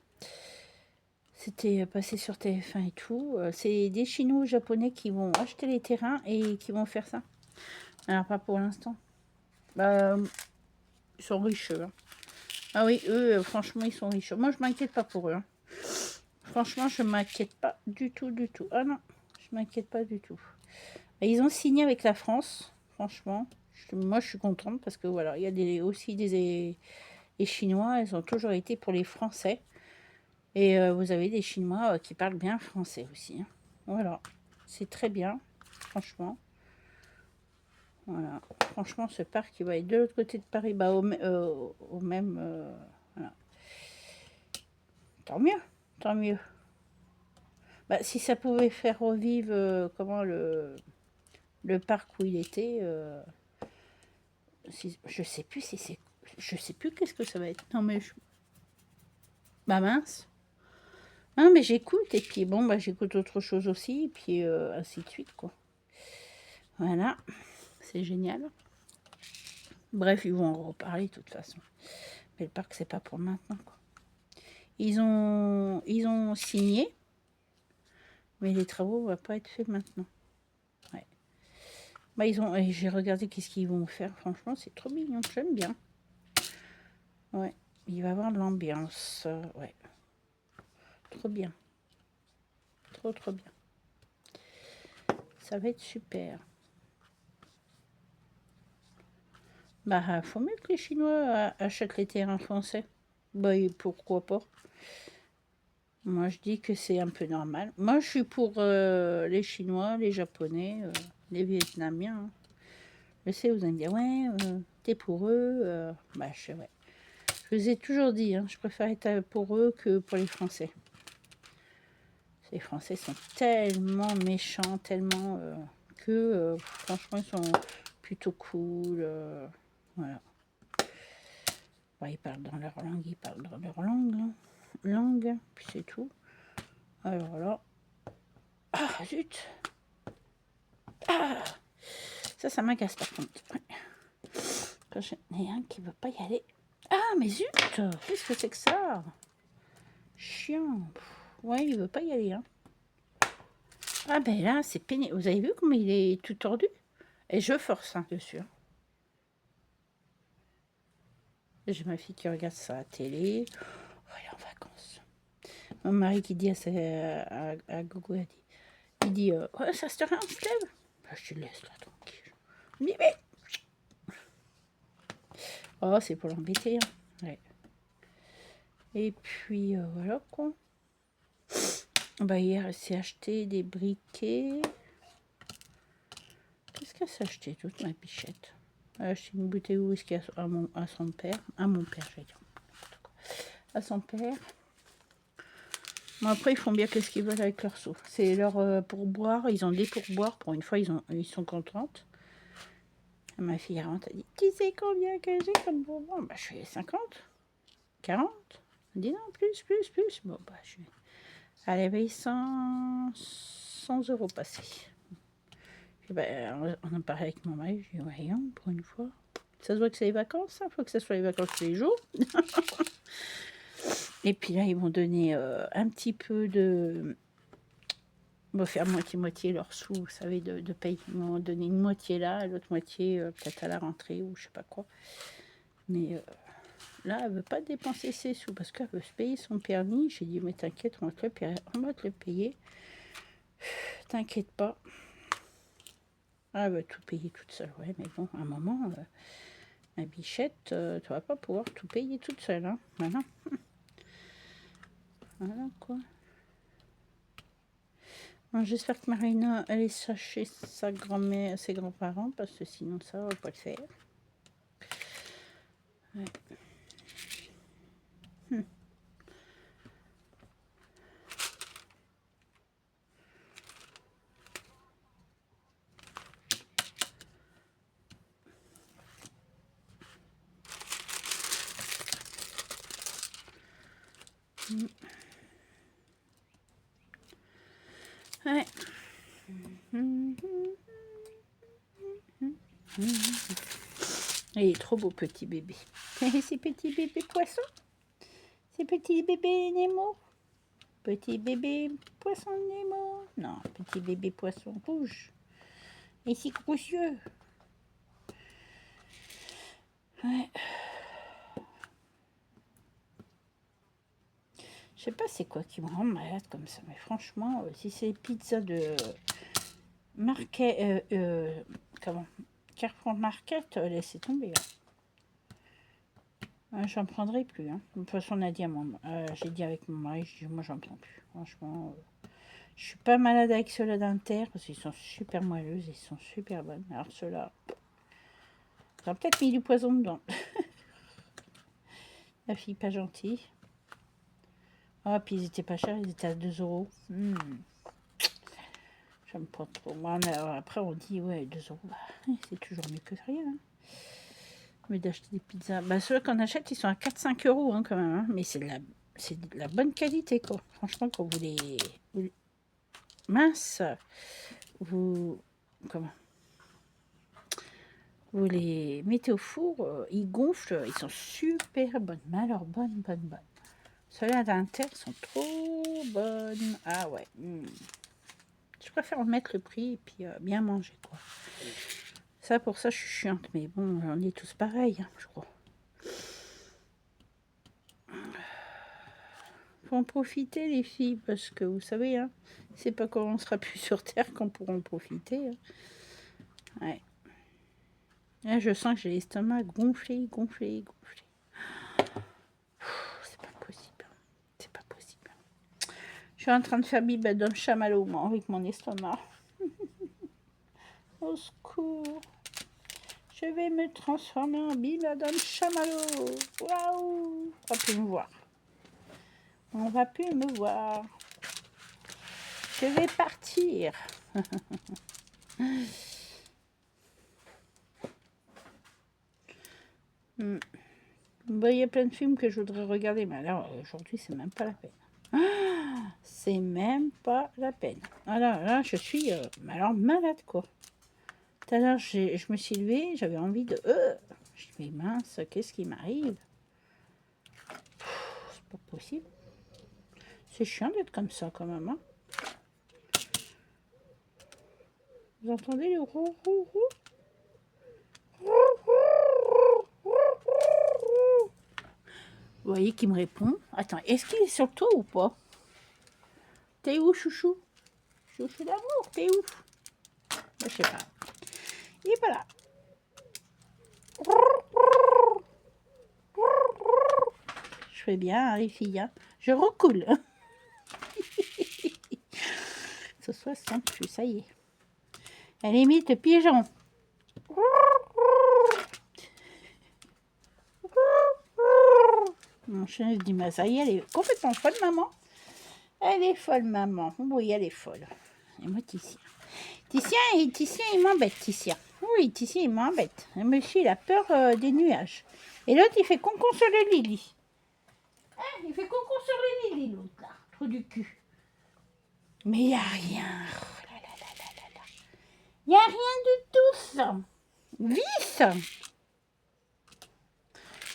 C'était passé sur TF1 et tout. C'est des Chinois ou Japonais qui vont acheter les terrains et qui vont faire ça. Alors, pas pour l'instant. Bah, ils sont riches, eux. Hein. Ah oui, eux, franchement, ils sont riches. Moi, je m'inquiète pas pour eux. Hein. Franchement, je m'inquiète pas du tout, du tout. Ah non, je m'inquiète pas du tout. Et ils ont signé avec la France, franchement. Moi, je suis contente parce que voilà, il y a aussi des Chinois, ils ont toujours été pour les Français. Et vous avez des Chinois qui parlent bien français aussi. Hein. Voilà, c'est très bien, franchement. Voilà, franchement, ce parc, il va être de l'autre côté de Paris, bah, au même... voilà. Tant mieux, tant mieux. Bah, si ça pouvait faire revivre comment le parc où il était, je sais plus si c'est, je sais plus qu'est-ce que ça va être. Non mais bah mince. Non mais j'écoute et puis bon bah j'écoute autre chose aussi et puis ainsi de suite quoi. Voilà, c'est génial. Bref, ils vont en reparler de toute façon. Mais le parc c'est pas pour maintenant quoi. Ils ont signé, mais les travaux vont pas être faits maintenant. Ouais. Bah j'ai regardé qu'est-ce qu'ils vont faire. Franchement, c'est trop mignon. J'aime bien. Ouais. Il va y avoir de l'ambiance. Ouais. Trop bien. Trop trop bien. Ça va être super. Bah, faut mieux que les Chinois achètent les terrains français. Bah, et pourquoi pas? Moi, je dis que c'est un peu normal. Moi, je suis pour les Chinois, les Japonais, les Vietnamiens. Hein. Je sais, vous allez me dire, ouais, t'es pour eux. Bah, ouais. Je vous ai toujours dit, hein, je préfère être pour eux que pour les Français. Les Français sont tellement méchants, tellement que, franchement, ils sont plutôt cool. Voilà. Ouais, ils parlent dans leur langue, ils parlent dans leur langue. Hein. Langue, puis c'est tout. Alors là. Ah, zut! Ah! Ça m'agace par contre. Quand j'en ai un qui veut pas y aller. Ah, mais zut! Qu'est-ce que c'est que ça? Chiant. Ouais, il veut pas y aller. Hein. Ah ben là, c'est pénible. Vous avez vu comment il est tout tordu? Et je force hein, dessus. Hein. J'ai ma fille qui regarde ça à la télé. Oh, elle est en vacances. Mon mari qui dit à Gogo, il dit oh, ça se on se lève. Ben, je te laisse là tranquille. Mais. Oh, c'est pour l'embêter. Hein. Ouais. Et puis voilà quoi. Bah hier elle s'est acheté des briquets. Qu'est-ce qu'elle s'est acheté toute ma bichette? Elle a acheté une bouteille de whisky à son père. À mon père, j'allais dire. À son père. Bon, après, ils font bien qu'est-ce qu'ils veulent avec leur sous. C'est leur pourboire. Ils ont des pourboires. Pour une fois, ils sont contentes. Et ma fille rentre, elle dit tu sais combien que j'ai comme pourboire? Bah, je fais 50, 40. Elle dit non, plus. Bon, bah, je suis. Elle avait 100 euros passés. Ben, on en parlait avec mon mari, je dis voyons, pour une fois. Ça se voit que c'est les vacances, il faut que ça soit les vacances tous les jours. Et puis là, ils m'ont donné un petit peu de. On va faire moitié-moitié leurs sous, vous savez, de paye. Ils m'ont donné une moitié là, l'autre moitié peut-être à la rentrée ou je sais pas quoi. Mais là, elle veut pas dépenser ses sous parce qu'elle veut se payer son permis. J'ai dit mais t'inquiète, on va te le payer. T'inquiète pas. Ah, elle va tout payer toute seule, ouais, mais bon, à un moment, ma bichette, tu vas pas pouvoir tout payer toute seule, hein, voilà. Voilà, quoi. Bon, j'espère que Marina, elle est chez sa grand-mère, ses grands-parents, parce que sinon, ça, on va pas le faire. Ouais. Ouais. Il est trop beau, petit bébé. C'est petit bébé poisson. C'est petit bébé Nemo. Petit bébé poisson Nemo. Non, petit bébé poisson rouge. Et si gros yeux. Ouais. Je sais pas c'est quoi qui me rend malade comme ça, mais franchement, si c'est pizza de Market, comment Carrefour Market, laissez tomber. J'en prendrai plus. Hein. De toute façon, on a dit j'ai dit avec mon mari, moi j'en prends plus. Franchement, je suis pas malade avec ceux-là d'Inter parce qu'ils sont super moelleuses, ils sont super bonnes. Alors ceux-là, j'aurais peut-être mis du poison dedans. La fille pas gentille. Ah, puis ils étaient pas chers, ils étaient à 2 euros. J'aime pas trop. Moi, après, on dit, ouais, 2 euros, bah, c'est toujours mieux que rien. Hein. Mais d'acheter des pizzas. Bah, ceux qu'on achète, ils sont à 4-5 euros hein, quand même. Hein. Mais c'est de la bonne qualité, quoi. Franchement, quand vous les... Mince. Comment vous les mettez au four, ils gonflent, ils sont super bonnes. Mais alors, bonnes. Ceux-là d'Inter sont trop bonnes. Ah ouais. Je préfère mettre le prix et puis bien manger, quoi. Ça, pour ça, je suis chiante. Mais bon, on est tous pareils, hein, je crois. Faut en profiter, les filles, parce que vous savez, hein, c'est pas quand on sera plus sur Terre qu'on pourra en profiter. Hein. Ouais. Là, je sens que j'ai l'estomac gonflé. C'est pas possible. C'est pas possible. Je suis en train de faire bibadum chamallow avec mon estomac. Au secours. Je vais me transformer en bibadum chamallow. Waouh. On va plus me voir. On va plus me voir. Je vais partir. Bah, il y a plein de films que je voudrais regarder, mais alors aujourd'hui, c'est même pas la peine. C'est même pas la peine. Alors là, je suis alors malade, quoi. Tout à l'heure, je me suis levée, j'avais envie de... Je me dis, mais mince, qu'est-ce qui m'arrive? C'est pas possible. C'est chiant d'être comme ça, quand même. Hein. Vous entendez le roux? Vous voyez qui me répond. Attends, est-ce qu'il est sur le toit ou pas? T'es où, chouchou? Chouchou d'amour, t'es où? Je sais pas. Et voilà. Je fais bien, hein, les filles. Hein. Je recoule. Ce soit sans plus, ça y est. Elle imite le pigeon. Mon chien dit, mais ça y est, elle est complètement folle, maman. Elle est folle, maman. Oui, elle est folle. Et moi, Titien, il m'embête, Titien. Oui, Titien, il m'embête. Le monsieur, il a peur des nuages. Et l'autre, il fait concon sur le Lily. Hein, il fait concon sur le Lily, l'autre, là. Trou du cul. Mais il n'y a rien. Oh là là. Il n'y a rien de tout ça. Vis.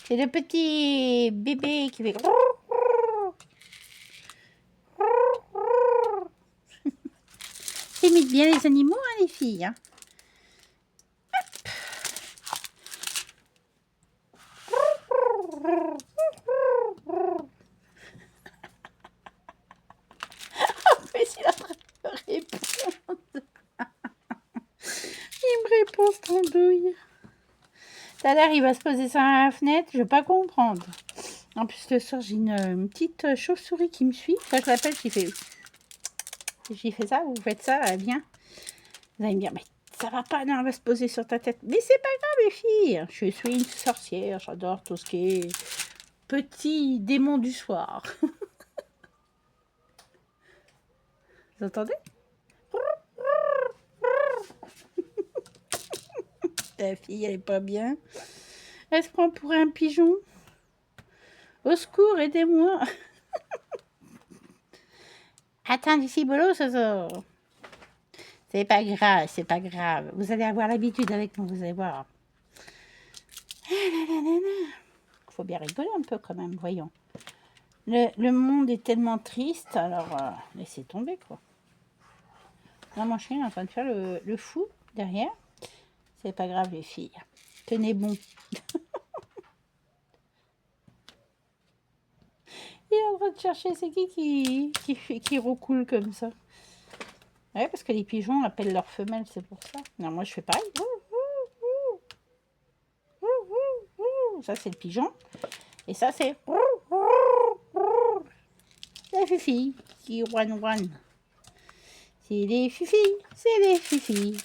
C'est le petit bébé qui fait... T'imites bien les animaux, hein, les filles. Hein. En plus, il est en train de me répondre. Il me répond, ce tandouille. Tout à l'heure, il va se poser sur la fenêtre. Je ne vais pas comprendre. En plus, le soir, j'ai une petite chauve-souris qui me suit. Quand je l'appelle, j'ai fait ça, vous faites ça, elle vient. Vous allez me dire, mais ça va pas, non, elle va se poser sur ta tête. Mais c'est pas grave, les filles. Je suis une sorcière, j'adore tout ce qui est petit démon du soir. Vous entendez? La fille, elle est pas bien. Est-ce qu'on pourrait un pigeon? Au secours, aidez-moi. Attends, ici, Bolo, ça sort. C'est pas grave. Vous allez avoir l'habitude avec moi, vous allez voir. Faut bien rigoler un peu quand même, voyons. Le monde est tellement triste, alors laissez tomber, quoi. Là, mon chien est en train de faire le fou derrière. C'est pas grave, les filles. Tenez bon. Il est en train de chercher, c'est qui recoule comme ça. Ouais, parce que les pigeons appellent leurs femelles, c'est pour ça. Non, moi, je fais pareil. Ça, c'est le pigeon. Et ça, c'est la fifi qui ouane. C'est les fifis, c'est les fifis,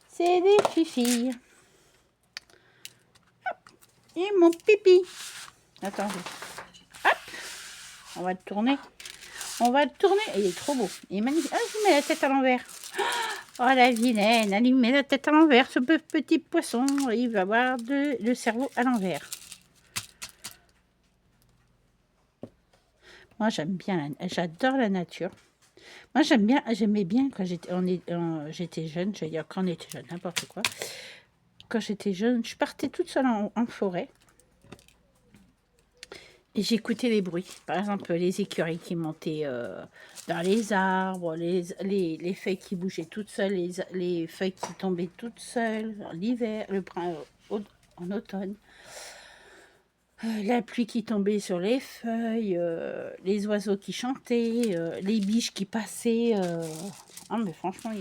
c'est les fifis. Et mon pipi. Attendez. Hop. On va le tourner. On va le tourner. Il est trop beau. Il est magnifique. Ah, je lui mets la tête à l'envers. Oh, la vilaine. Elle lui met la tête à l'envers. Ce petit poisson, il va avoir le cerveau à l'envers. Moi, j'aime bien. J'adore la nature. Moi, j'aimais bien quand j'étais jeune. Je veux dire, quand on était jeune, n'importe quoi. Quand j'étais jeune, je partais toute seule en forêt. Et j'écoutais les bruits. Par exemple, les écureuils qui montaient dans les arbres, les feuilles qui bougeaient toutes seules, les feuilles qui tombaient toutes seules en hiver, en automne. La pluie qui tombait sur les feuilles, les oiseaux qui chantaient, les biches qui passaient. Oh, mais franchement,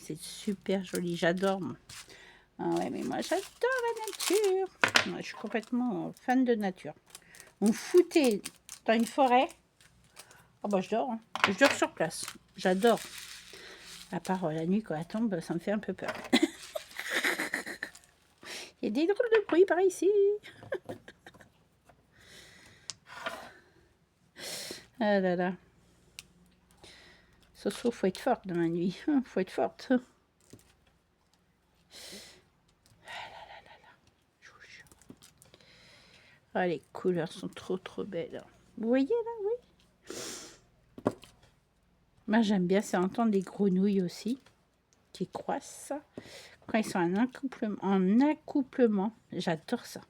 c'est super joli. J'adore. Ah ouais, mais moi, j'adore la nature. Moi, je suis complètement fan de nature. On foutait dans une forêt. Oh bah je dors. Hein. Je dors sur place. J'adore. À part la nuit quand elle tombe, ça me fait un peu peur. Il y a des drôles de bruits par ici. Ah là là. Soso, faut être forte dans la nuit. Faut être forte. Ah là là là là. Je vous jure. Ah, les couleurs sont trop belles. Vous voyez là, oui. Moi, j'aime bien, c'est entendre des grenouilles aussi, qui croissent. Quand ils sont en accouplement. J'adore ça.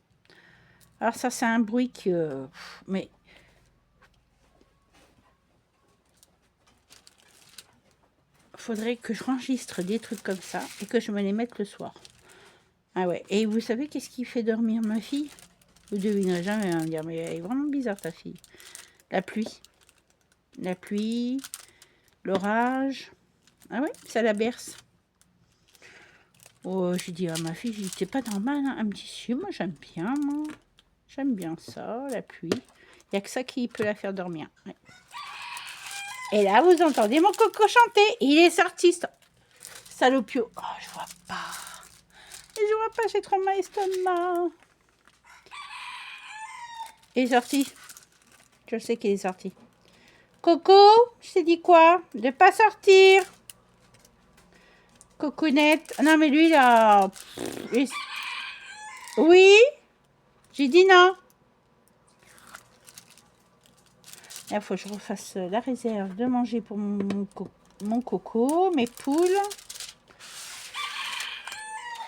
Alors ça, c'est un bruit que... mais... faudrait que je enregistre des trucs comme ça et que je me les mette le soir. Ah ouais. Et vous savez qu'est-ce qui fait dormir ma fille? Vous devinerez jamais me dire, mais elle est vraiment bizarre ta fille. La pluie. La pluie, l'orage. Ah ouais, ça la berce. Oh, j'ai dit à ma fille, j'ai dit, c'est pas normal. Hein. Elle me dit, si, moi j'aime bien, moi. J'aime bien ça, la pluie. Il n'y a que ça qui peut la faire dormir. Ouais. Et là, vous entendez mon coco chanter. Il est sorti, salopio. Oh, je vois pas. Je vois pas, j'ai trop mal l'estomac. Il est sorti. Je sais qu'il est sorti. Coco, je t'ai dit quoi? De pas sortir. Cocounette. Non, mais lui, là... Oui? J'ai dit non. Là, il faut que je refasse la réserve de manger pour mon coco, mes poules.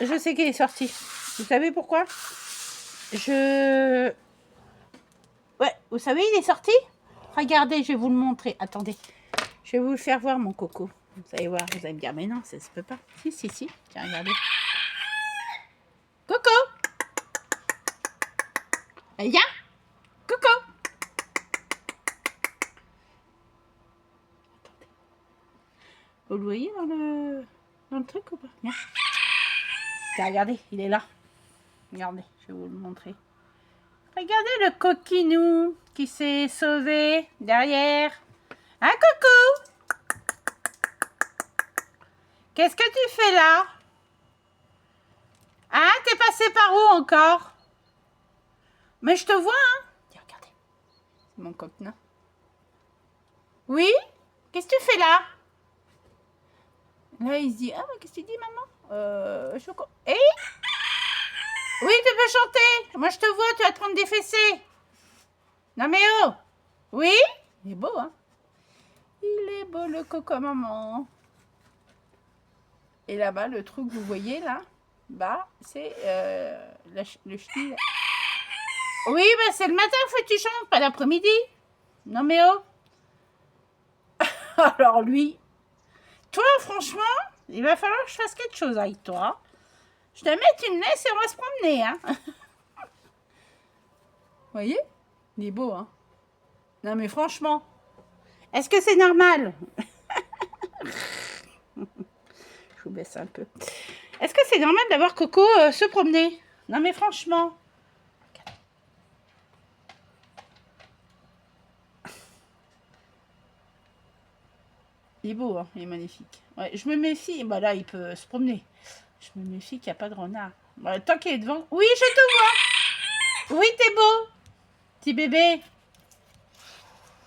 Je sais qu'il est sorti. Vous savez pourquoi? Ouais, vous savez, il est sorti? Regardez, je vais vous le montrer. Attendez. Je vais vous le faire voir, mon coco. Vous allez voir, vous allez me dire, mais non, ça se peut pas. Si. Tiens, regardez. Coco! Viens! Coco! Attendez. Vous le voyez dans le truc ou pas? Viens. Tiens, regardez, il est là. Regardez, je vais vous le montrer. Regardez le coquinou qui s'est sauvé derrière. Hein, coucou? Qu'est-ce que tu fais là? Hein, t'es passé par où encore? Mais je te vois, hein? Tiens, regardez. C'est mon coquin. Oui? Qu'est-ce que tu fais là? Là, il se dit, ah, mais qu'est-ce que tu dis, maman? Hey? Oui, tu peux chanter. Moi, je te vois, tu vas te prendre des fessées. Non, mais oh! Oui? Il est beau, hein? Il est beau, le coco maman. Et là-bas, le trou que vous voyez, là, bah, c'est le chenil. Oui, bah, c'est le matin, faut que tu chantes, pas l'après-midi. Non, mais oh! Alors, lui, toi, franchement, il va falloir que je fasse quelque chose avec toi. Je te mets une laisse et on va se promener, hein? Vous voyez? Il est beau, hein? Non, mais franchement, est-ce que c'est normal? Je vous baisse un peu. Est-ce que c'est normal d'avoir Coco se promener? Non, mais franchement. Il est beau, hein? Il est magnifique. Ouais, je me méfie. Bah là, il peut se promener. Je me méfie qu'il n'y a pas de renard. Bah, tant qu'il est devant. Oui, je te vois. Oui, t'es beau. Petit bébé.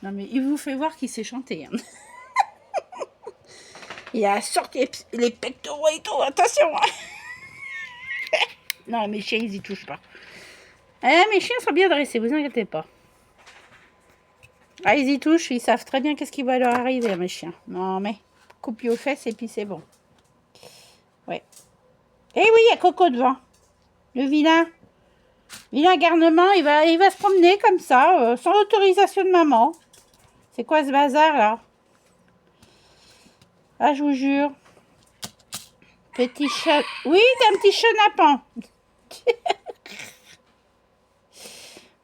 Non, mais il vous fait voir qu'il sait chanter. Hein. Il a sorti les pectoraux et tout, attention. Hein. Non, mes chiens, ils y touchent pas. Mes chiens sont bien dressés, vous inquiétez pas. Ah, ils y touchent, ils savent très bien qu'est-ce qui va leur arriver, mes chiens. Non, mais coupe aux fesses et puis c'est bon. Ouais. Eh oui, il y a Coco devant. Le vilain. Vilain garnement, il va se promener comme ça, sans autorisation de maman. C'est quoi ce bazar, là? Ah, je vous jure. Petit chat. Oui, t'es un petit chenapan.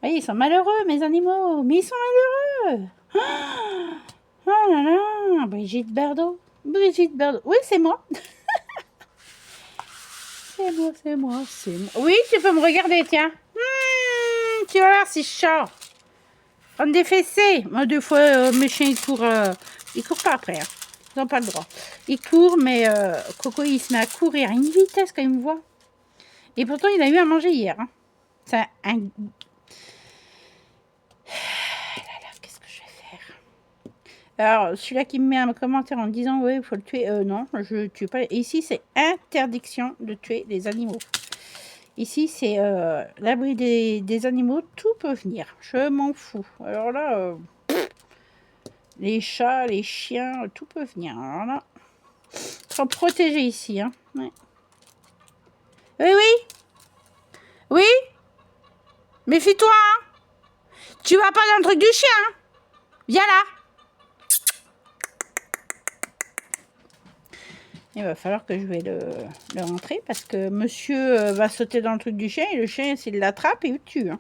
Oui, ils sont malheureux, mes animaux. Mais ils sont malheureux. Oh là là. Brigitte Bardot. Brigitte Bardot. Oui, c'est moi. C'est moi, c'est moi, c'est moi. Oui, tu peux me regarder, tiens. Tu vas voir si je sors. Prendre des fessées. Moi, deux fois, mes chiens, ils courent pas après. Hein. Ils n'ont pas le droit. Ils courent, mais Coco, il se met à courir à une vitesse quand il me voit. Et pourtant, il a eu à manger hier. Hein. C'est un... Qu'est-ce que je vais faire? Alors, celui-là qui me met un commentaire en disant « Ouais, il faut le tuer. » Non, je ne tue pas. Et ici, c'est interdiction de tuer les animaux. Ici, c'est l'abri des animaux. Tout peut venir. Je m'en fous. Alors là, les chats, les chiens, tout peut venir. Alors là, ils sont protégés ici. Hein. Ouais. Oui, oui. Oui. Méfie-toi. Hein. Tu vas pas dans le truc du chien. Hein. Viens là. Il va falloir que je vais le rentrer parce que monsieur va sauter dans le truc du chien et le chien, s'il l'attrape, il le tue. Hein.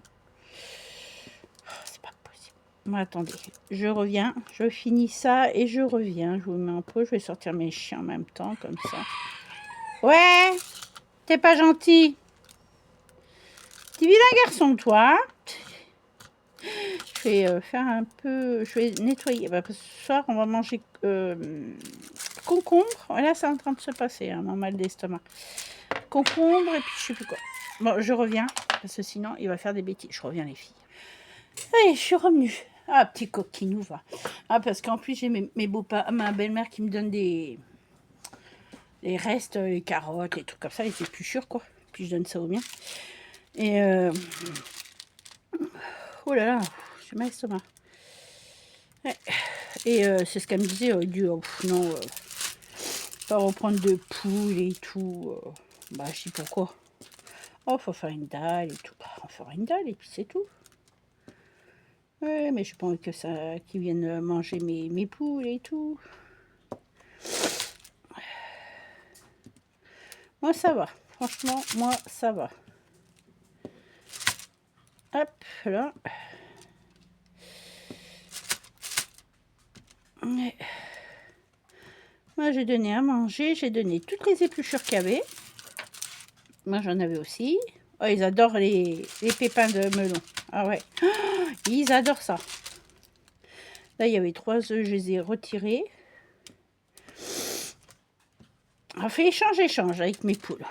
Oh, c'est pas possible. Bon, attendez, je reviens. Je finis ça et je reviens. Je vous mets en pause. Je vais sortir mes chiens en même temps, comme ça. Ouais, t'es pas gentil. T'es vilain garçon, toi. Je vais faire un peu... Je vais nettoyer. Bah, parce que ce soir, on va manger... concombre, là c'est en train de se passer, hein, mon mal d'estomac. Concombre et puis je sais plus quoi. Bon, je reviens, parce que sinon il va faire des bêtises. Je reviens les filles. Allez, je suis revenue. Ah, petit coquinou va. Ah, parce qu'en plus j'ai ma belle-mère qui me donne les restes, les carottes, les trucs comme ça, les épluchures quoi. Puis je donne ça au mien. Et oh là là, j'ai mal l'estomac. Ouais. Et c'est ce qu'elle me disait, non, pas reprendre de poules et tout. Bah, je dis pourquoi. Oh, faut faire une dalle et tout. Bah, on fera une dalle et puis c'est tout. Ouais, mais je pas envie que ça, qu'ils viennent manger mes poules et tout. Moi, ça va. Franchement, moi, ça va. Hop, là. Ouais. Moi, j'ai donné à manger. J'ai donné toutes les épluchures qu'il y avait. Moi, j'en avais aussi. Oh, ils adorent les pépins de melon. Ah ouais. Oh, ils adorent ça. Là, il y avait 3 œufs. Je les ai retirés. On fait échange avec mes poules.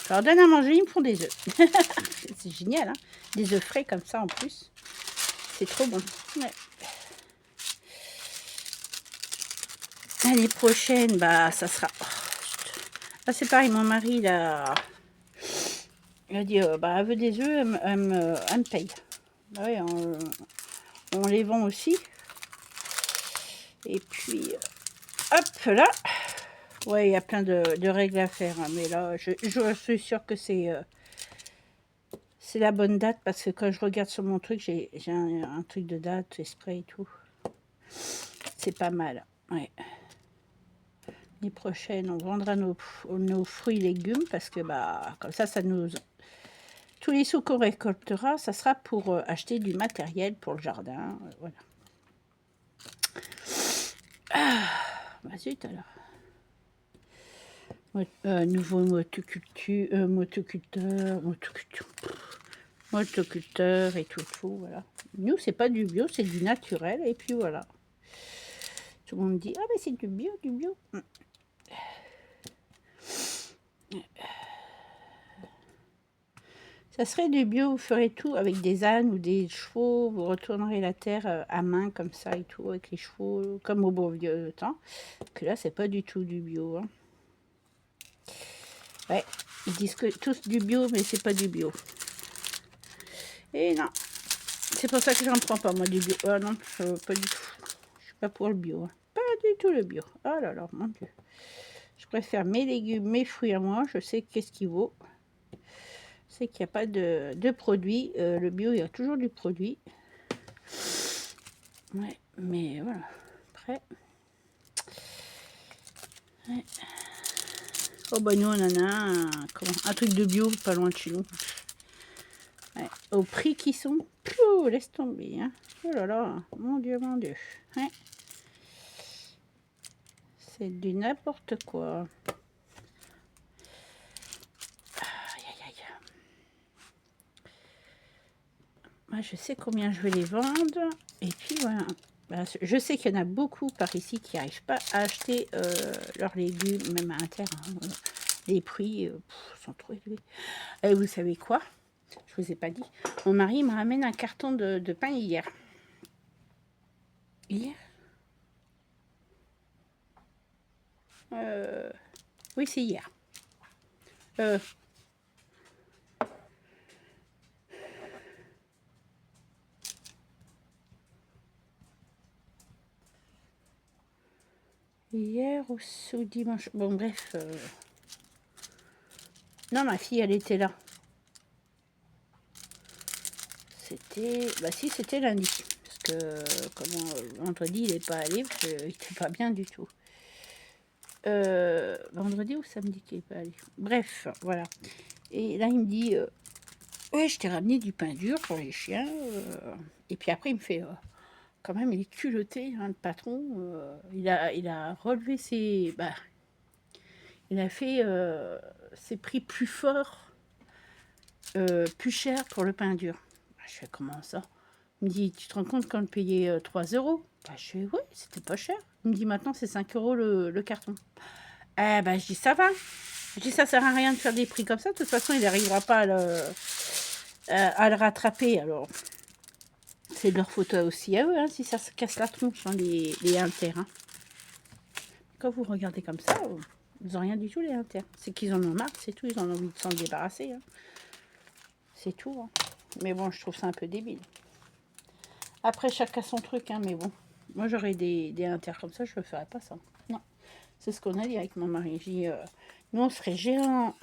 Je leur donne à manger, ils me font des œufs. C'est génial, hein. Des œufs frais comme ça en plus. C'est trop bon. Ouais. L'année prochaine, bah, ça sera... Oh, là, c'est pareil, mon mari, il a dit, bah, elle veut des œufs, elle me paye. Bah ouais, on les vend aussi. Et puis, hop, là. Ouais, il y a plein de règles à faire. Hein, mais là, je suis sûre que c'est la bonne date. Parce que quand je regarde sur mon truc, j'ai un truc de date, esprit et tout. C'est pas mal. Ouais. L'année prochaine, on vendra nos fruits et légumes. Parce que, bah, comme ça nous... Tous les sous qu'on récoltera, ça sera pour acheter du matériel pour le jardin. Voilà. Ah, bah zut alors. Nouveau motoculteur et tout, voilà. Nous, c'est pas du bio, c'est du naturel, et puis voilà. Tout le monde dit, ah mais c'est du bio, du bio. Ça serait du bio, vous ferez tout avec des ânes ou des chevaux, vous retournerez la terre à main comme ça et tout, avec les chevaux, comme au beau vieux temps. Que là, c'est pas du tout du bio. Hein. Ouais, ils disent que tous du bio, mais c'est pas du bio. Et non, c'est pour ça que j'en prends pas, moi, du bio. Ah non, pas du tout. Je suis pas pour le bio. Hein. Pas du tout le bio. Oh là là, mon Dieu. Je préfère mes légumes, mes fruits à moi. Je sais qu'est-ce qu'il vaut. C'est qu'il n'y a pas de produits. Le bio, il y a toujours du produit. Ouais, mais voilà. Après. Ouais. Oh bah nous, on en a un truc de bio pas loin de chez nous. Ouais. Au prix qu'ils sont, pouh, laisse tomber. Hein. Oh là là, mon Dieu, mon Dieu. Ouais. C'est du n'importe quoi. Aïe, aïe, aïe. Moi, je sais combien je vais les vendre. Et puis voilà. Bah, je sais qu'il y en a beaucoup par ici qui n'arrivent pas à acheter leurs légumes, même à Inter. Hein. Les prix sont trop élevés. Et vous savez quoi? Je vous ai pas dit. Mon mari me ramène un carton de pain hier. Hier? Oui, c'est hier. Hier ou dimanche. Bon, bref. Non, ma fille, elle était là. C'était... Bah si, c'était lundi. Parce que, comment, vendredi, il n'est pas allé, parce qu'il n'était pas bien du tout. Vendredi ou samedi qu'il n'est pas allé. Bref, voilà. Et là, il me dit... ouais, je t'ai ramené du pain dur pour les chiens. Et puis après, il me fait... quand même, il est culotté, hein, le patron. Il a relevé ses... Bah, il a fait ses prix plus forts, plus cher pour le pain dur. Bah, je fais comment ça? Il me dit, tu te rends compte qu'on le payait 3 €? Bah, je fais, oui, c'était pas cher. Il me dit, maintenant, c'est 5 € le carton. Eh ben, je dis, ça va. Je dis, ça sert à rien de faire des prix comme ça. De toute façon, il n'arrivera pas à le rattraper. Alors, c'est de leur faute aussi à eux, hein, si ça se casse la tronche, hein, les Inter. Hein. Quand vous regardez comme ça, ils n'ont rien du tout, les Inter. C'est qu'ils en ont marre, c'est tout. Ils en ont envie de s'en débarrasser. Hein. C'est tout. Hein. Mais bon, je trouve ça un peu débile. Après, chacun son truc, hein, mais bon. Moi, j'aurais des Inter comme ça, je ne ferais pas ça. Non. C'est ce qu'on a dit avec mon mari. J'ai dit, nous, on serait gérant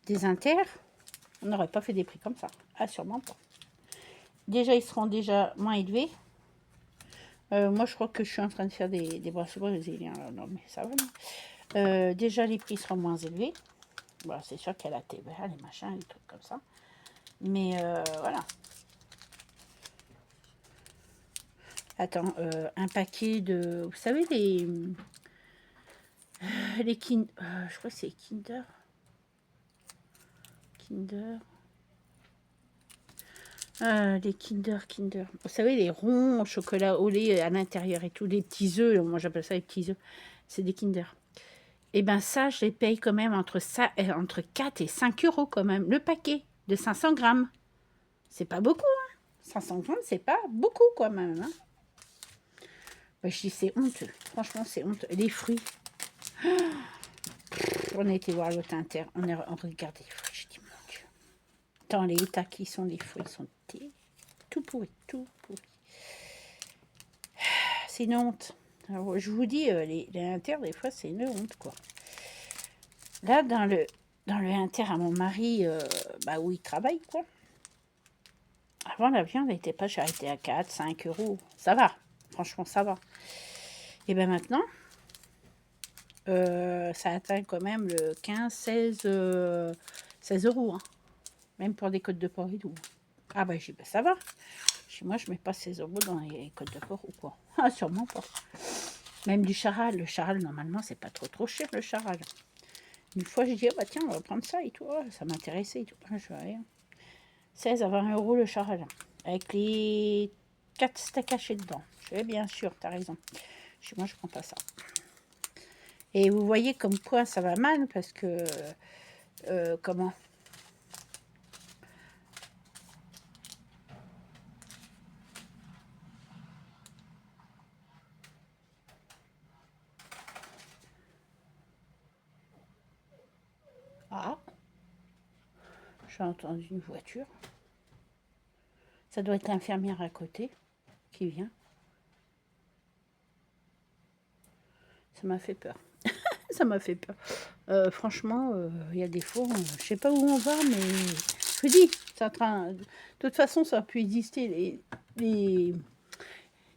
des Inter. On n'aurait pas fait des prix comme ça. Ah, sûrement pas. Déjà, ils seront déjà moins élevés. Moi, je crois que je suis en train de faire des bracelets brésiliens. Non, mais ça va. Déjà, les prix seront moins élevés. Bon, c'est sûr qu'il y a la TVA, les machins, les trucs comme ça. Mais voilà. Attends, un paquet de... Vous savez, les Kinder... je crois que c'est Kinder. Les Kinder. Vous savez, les ronds au chocolat au lait à l'intérieur et tout, les petits œufs. Moi, j'appelle ça les petits œufs. C'est des Kinder. Et bien ça, je les paye quand même entre 4 et 5 € quand même. Le paquet de 500 grammes. C'est pas beaucoup, hein. 500 grammes, c'est pas beaucoup quand même. Hein. Ben, je dis, c'est honteux. Franchement, c'est honteux. Les fruits. On a été voir l'autre Inter. On regardé les fruits. Je dis, mon Dieu. Dans les états qui sont les fruits, ils sont tout pourris, tout pourris. C'est une honte. Alors, je vous dis, les Inter, des fois, c'est une honte, quoi. Là, dans le Inter à mon mari, où il travaille, quoi. Avant, la viande n'était pas chère, elle était à 4, 5 €. Ça va, franchement, ça va. Et bien maintenant, ça atteint quand même le 15, 16 €. Hein. Même pour des côtes de porc et tout. Ah ben, je dis, ça va. Chez moi, je mets pas 16 € dans les côtes de porc ou quoi. Ah, sûrement pas. Même du charal. Le charal, normalement, c'est pas trop cher, le charal. Une fois, j'ai dit, oh, bah tiens, on va prendre ça et tout. Oh, ça m'intéressait et tout. Ah, je vais 16 à 20 € le charal. Avec les 4 steaks hachés dedans. Je vais bien sûr, t'as raison. Chez moi, je prends pas ça. Et vous voyez comme quoi ça va mal parce que... comment J'ai entendu une voiture. Ça doit être l'infirmière à côté qui vient. Ça m'a fait peur. Ça m'a fait peur. Franchement, il y a des fois, je sais pas où on va, mais je vous dis, c'est en train. De toute façon, ça a pu exister. Il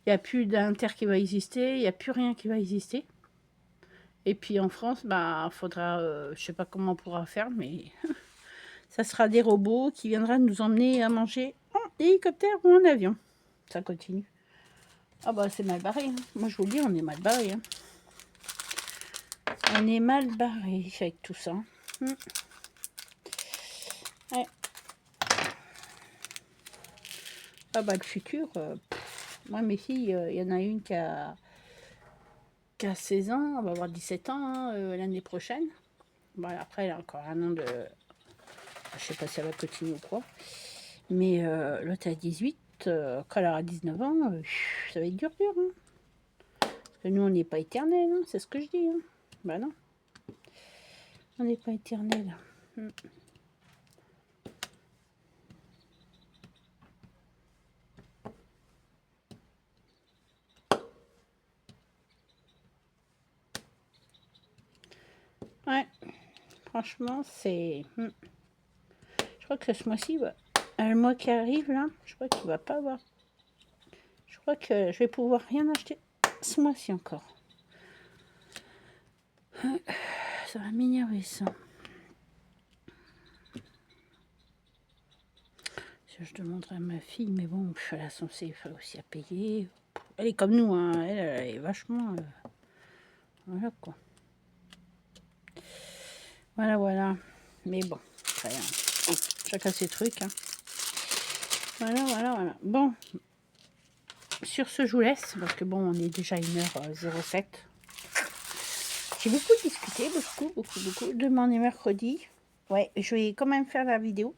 n'y a plus d'inter qui va exister, il n'y a plus rien qui va exister. Et puis en France, bah, faudra, je sais pas comment on pourra faire, mais ça sera des robots qui viendront nous emmener à manger en hélicoptère ou en avion. Ça continue. Ah bah c'est mal barré. Hein. Moi je vous le dis, on est mal barré. Hein. On est mal barré avec tout ça. Ouais. Ah bah le futur, moi mes filles, il y en a une qui a 16 ans, elle va avoir 17 ans hein, l'année prochaine. Bon après elle a encore un an de... Je sais pas si elle va continuer ou quoi. Mais l'autre a 18, quand elle aura 19 ans, ça va être dur. Hein. Parce que nous on n'est pas éternels, hein, c'est ce que je dis. Hein. Bah non. On n'est pas éternel. Ouais, franchement, c'est... Je crois que ce mois-ci, le mois qui arrive, là, je crois qu'il va pas avoir... Je crois que je vais pouvoir rien acheter ce mois-ci encore. Ça va m'énerver, ça. Je demanderai à ma fille, mais bon, elle a son CFA aussi à payer. Elle est comme nous, hein. Elle est vachement... Voilà, quoi. Voilà. Mais bon, rien. Chacun ses trucs, hein. Voilà. Bon, sur ce, je vous laisse, parce que bon, on est déjà 1h07. J'ai beaucoup discuté, beaucoup. Demain est mercredi. Ouais, je vais quand même faire la vidéo.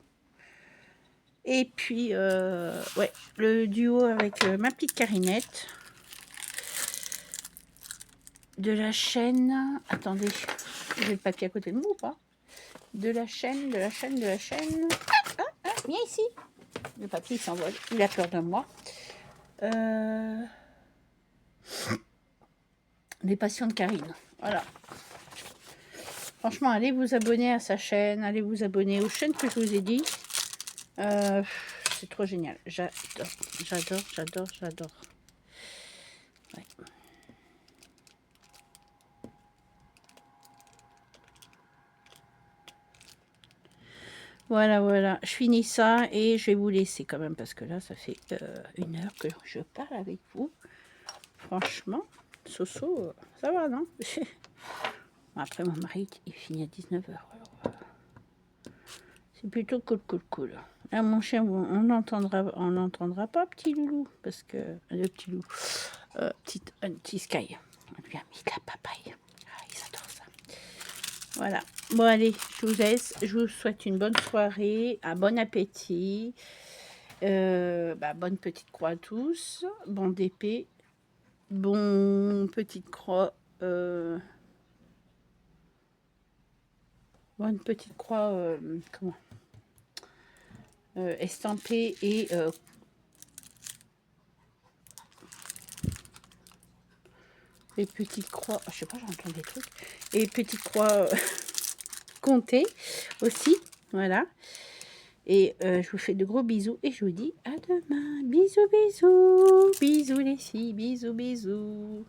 Et puis, ouais, le duo avec ma petite Carinette. De la chaîne... Attendez, j'ai le papier à côté de moi ou pas? De la chaîne... Viens ici. Le papier, il s'envole. Il a peur de moi. Les passions de Karine. Voilà. Franchement, allez vous abonner à sa chaîne. Allez vous abonner aux chaînes que je vous ai dit. C'est trop génial. J'adore. Ouais. Voilà. Je finis ça et je vais vous laisser quand même parce que là, ça fait 1 heure que je parle avec vous. Franchement, Soso, ça va, non? Après, mon mari, il finit à 19h. C'est plutôt cool. Là, mon chien, on n'entendra pas, petit loulou, parce que le petit loup, petit Sky, on lui a mis de la papaye. Ah, ils adorent ça. Voilà. Bon, allez, je vous laisse. Je vous souhaite une bonne soirée, un bon appétit, bonne petite croix à tous, bon d'épée, bon petite croix, bonne petite croix, estampée et les petites croix, je sais pas, j'entends des trucs, et petites croix comptées aussi, voilà. Et je vous fais de gros bisous et je vous dis à demain. Bisous les filles, bisous.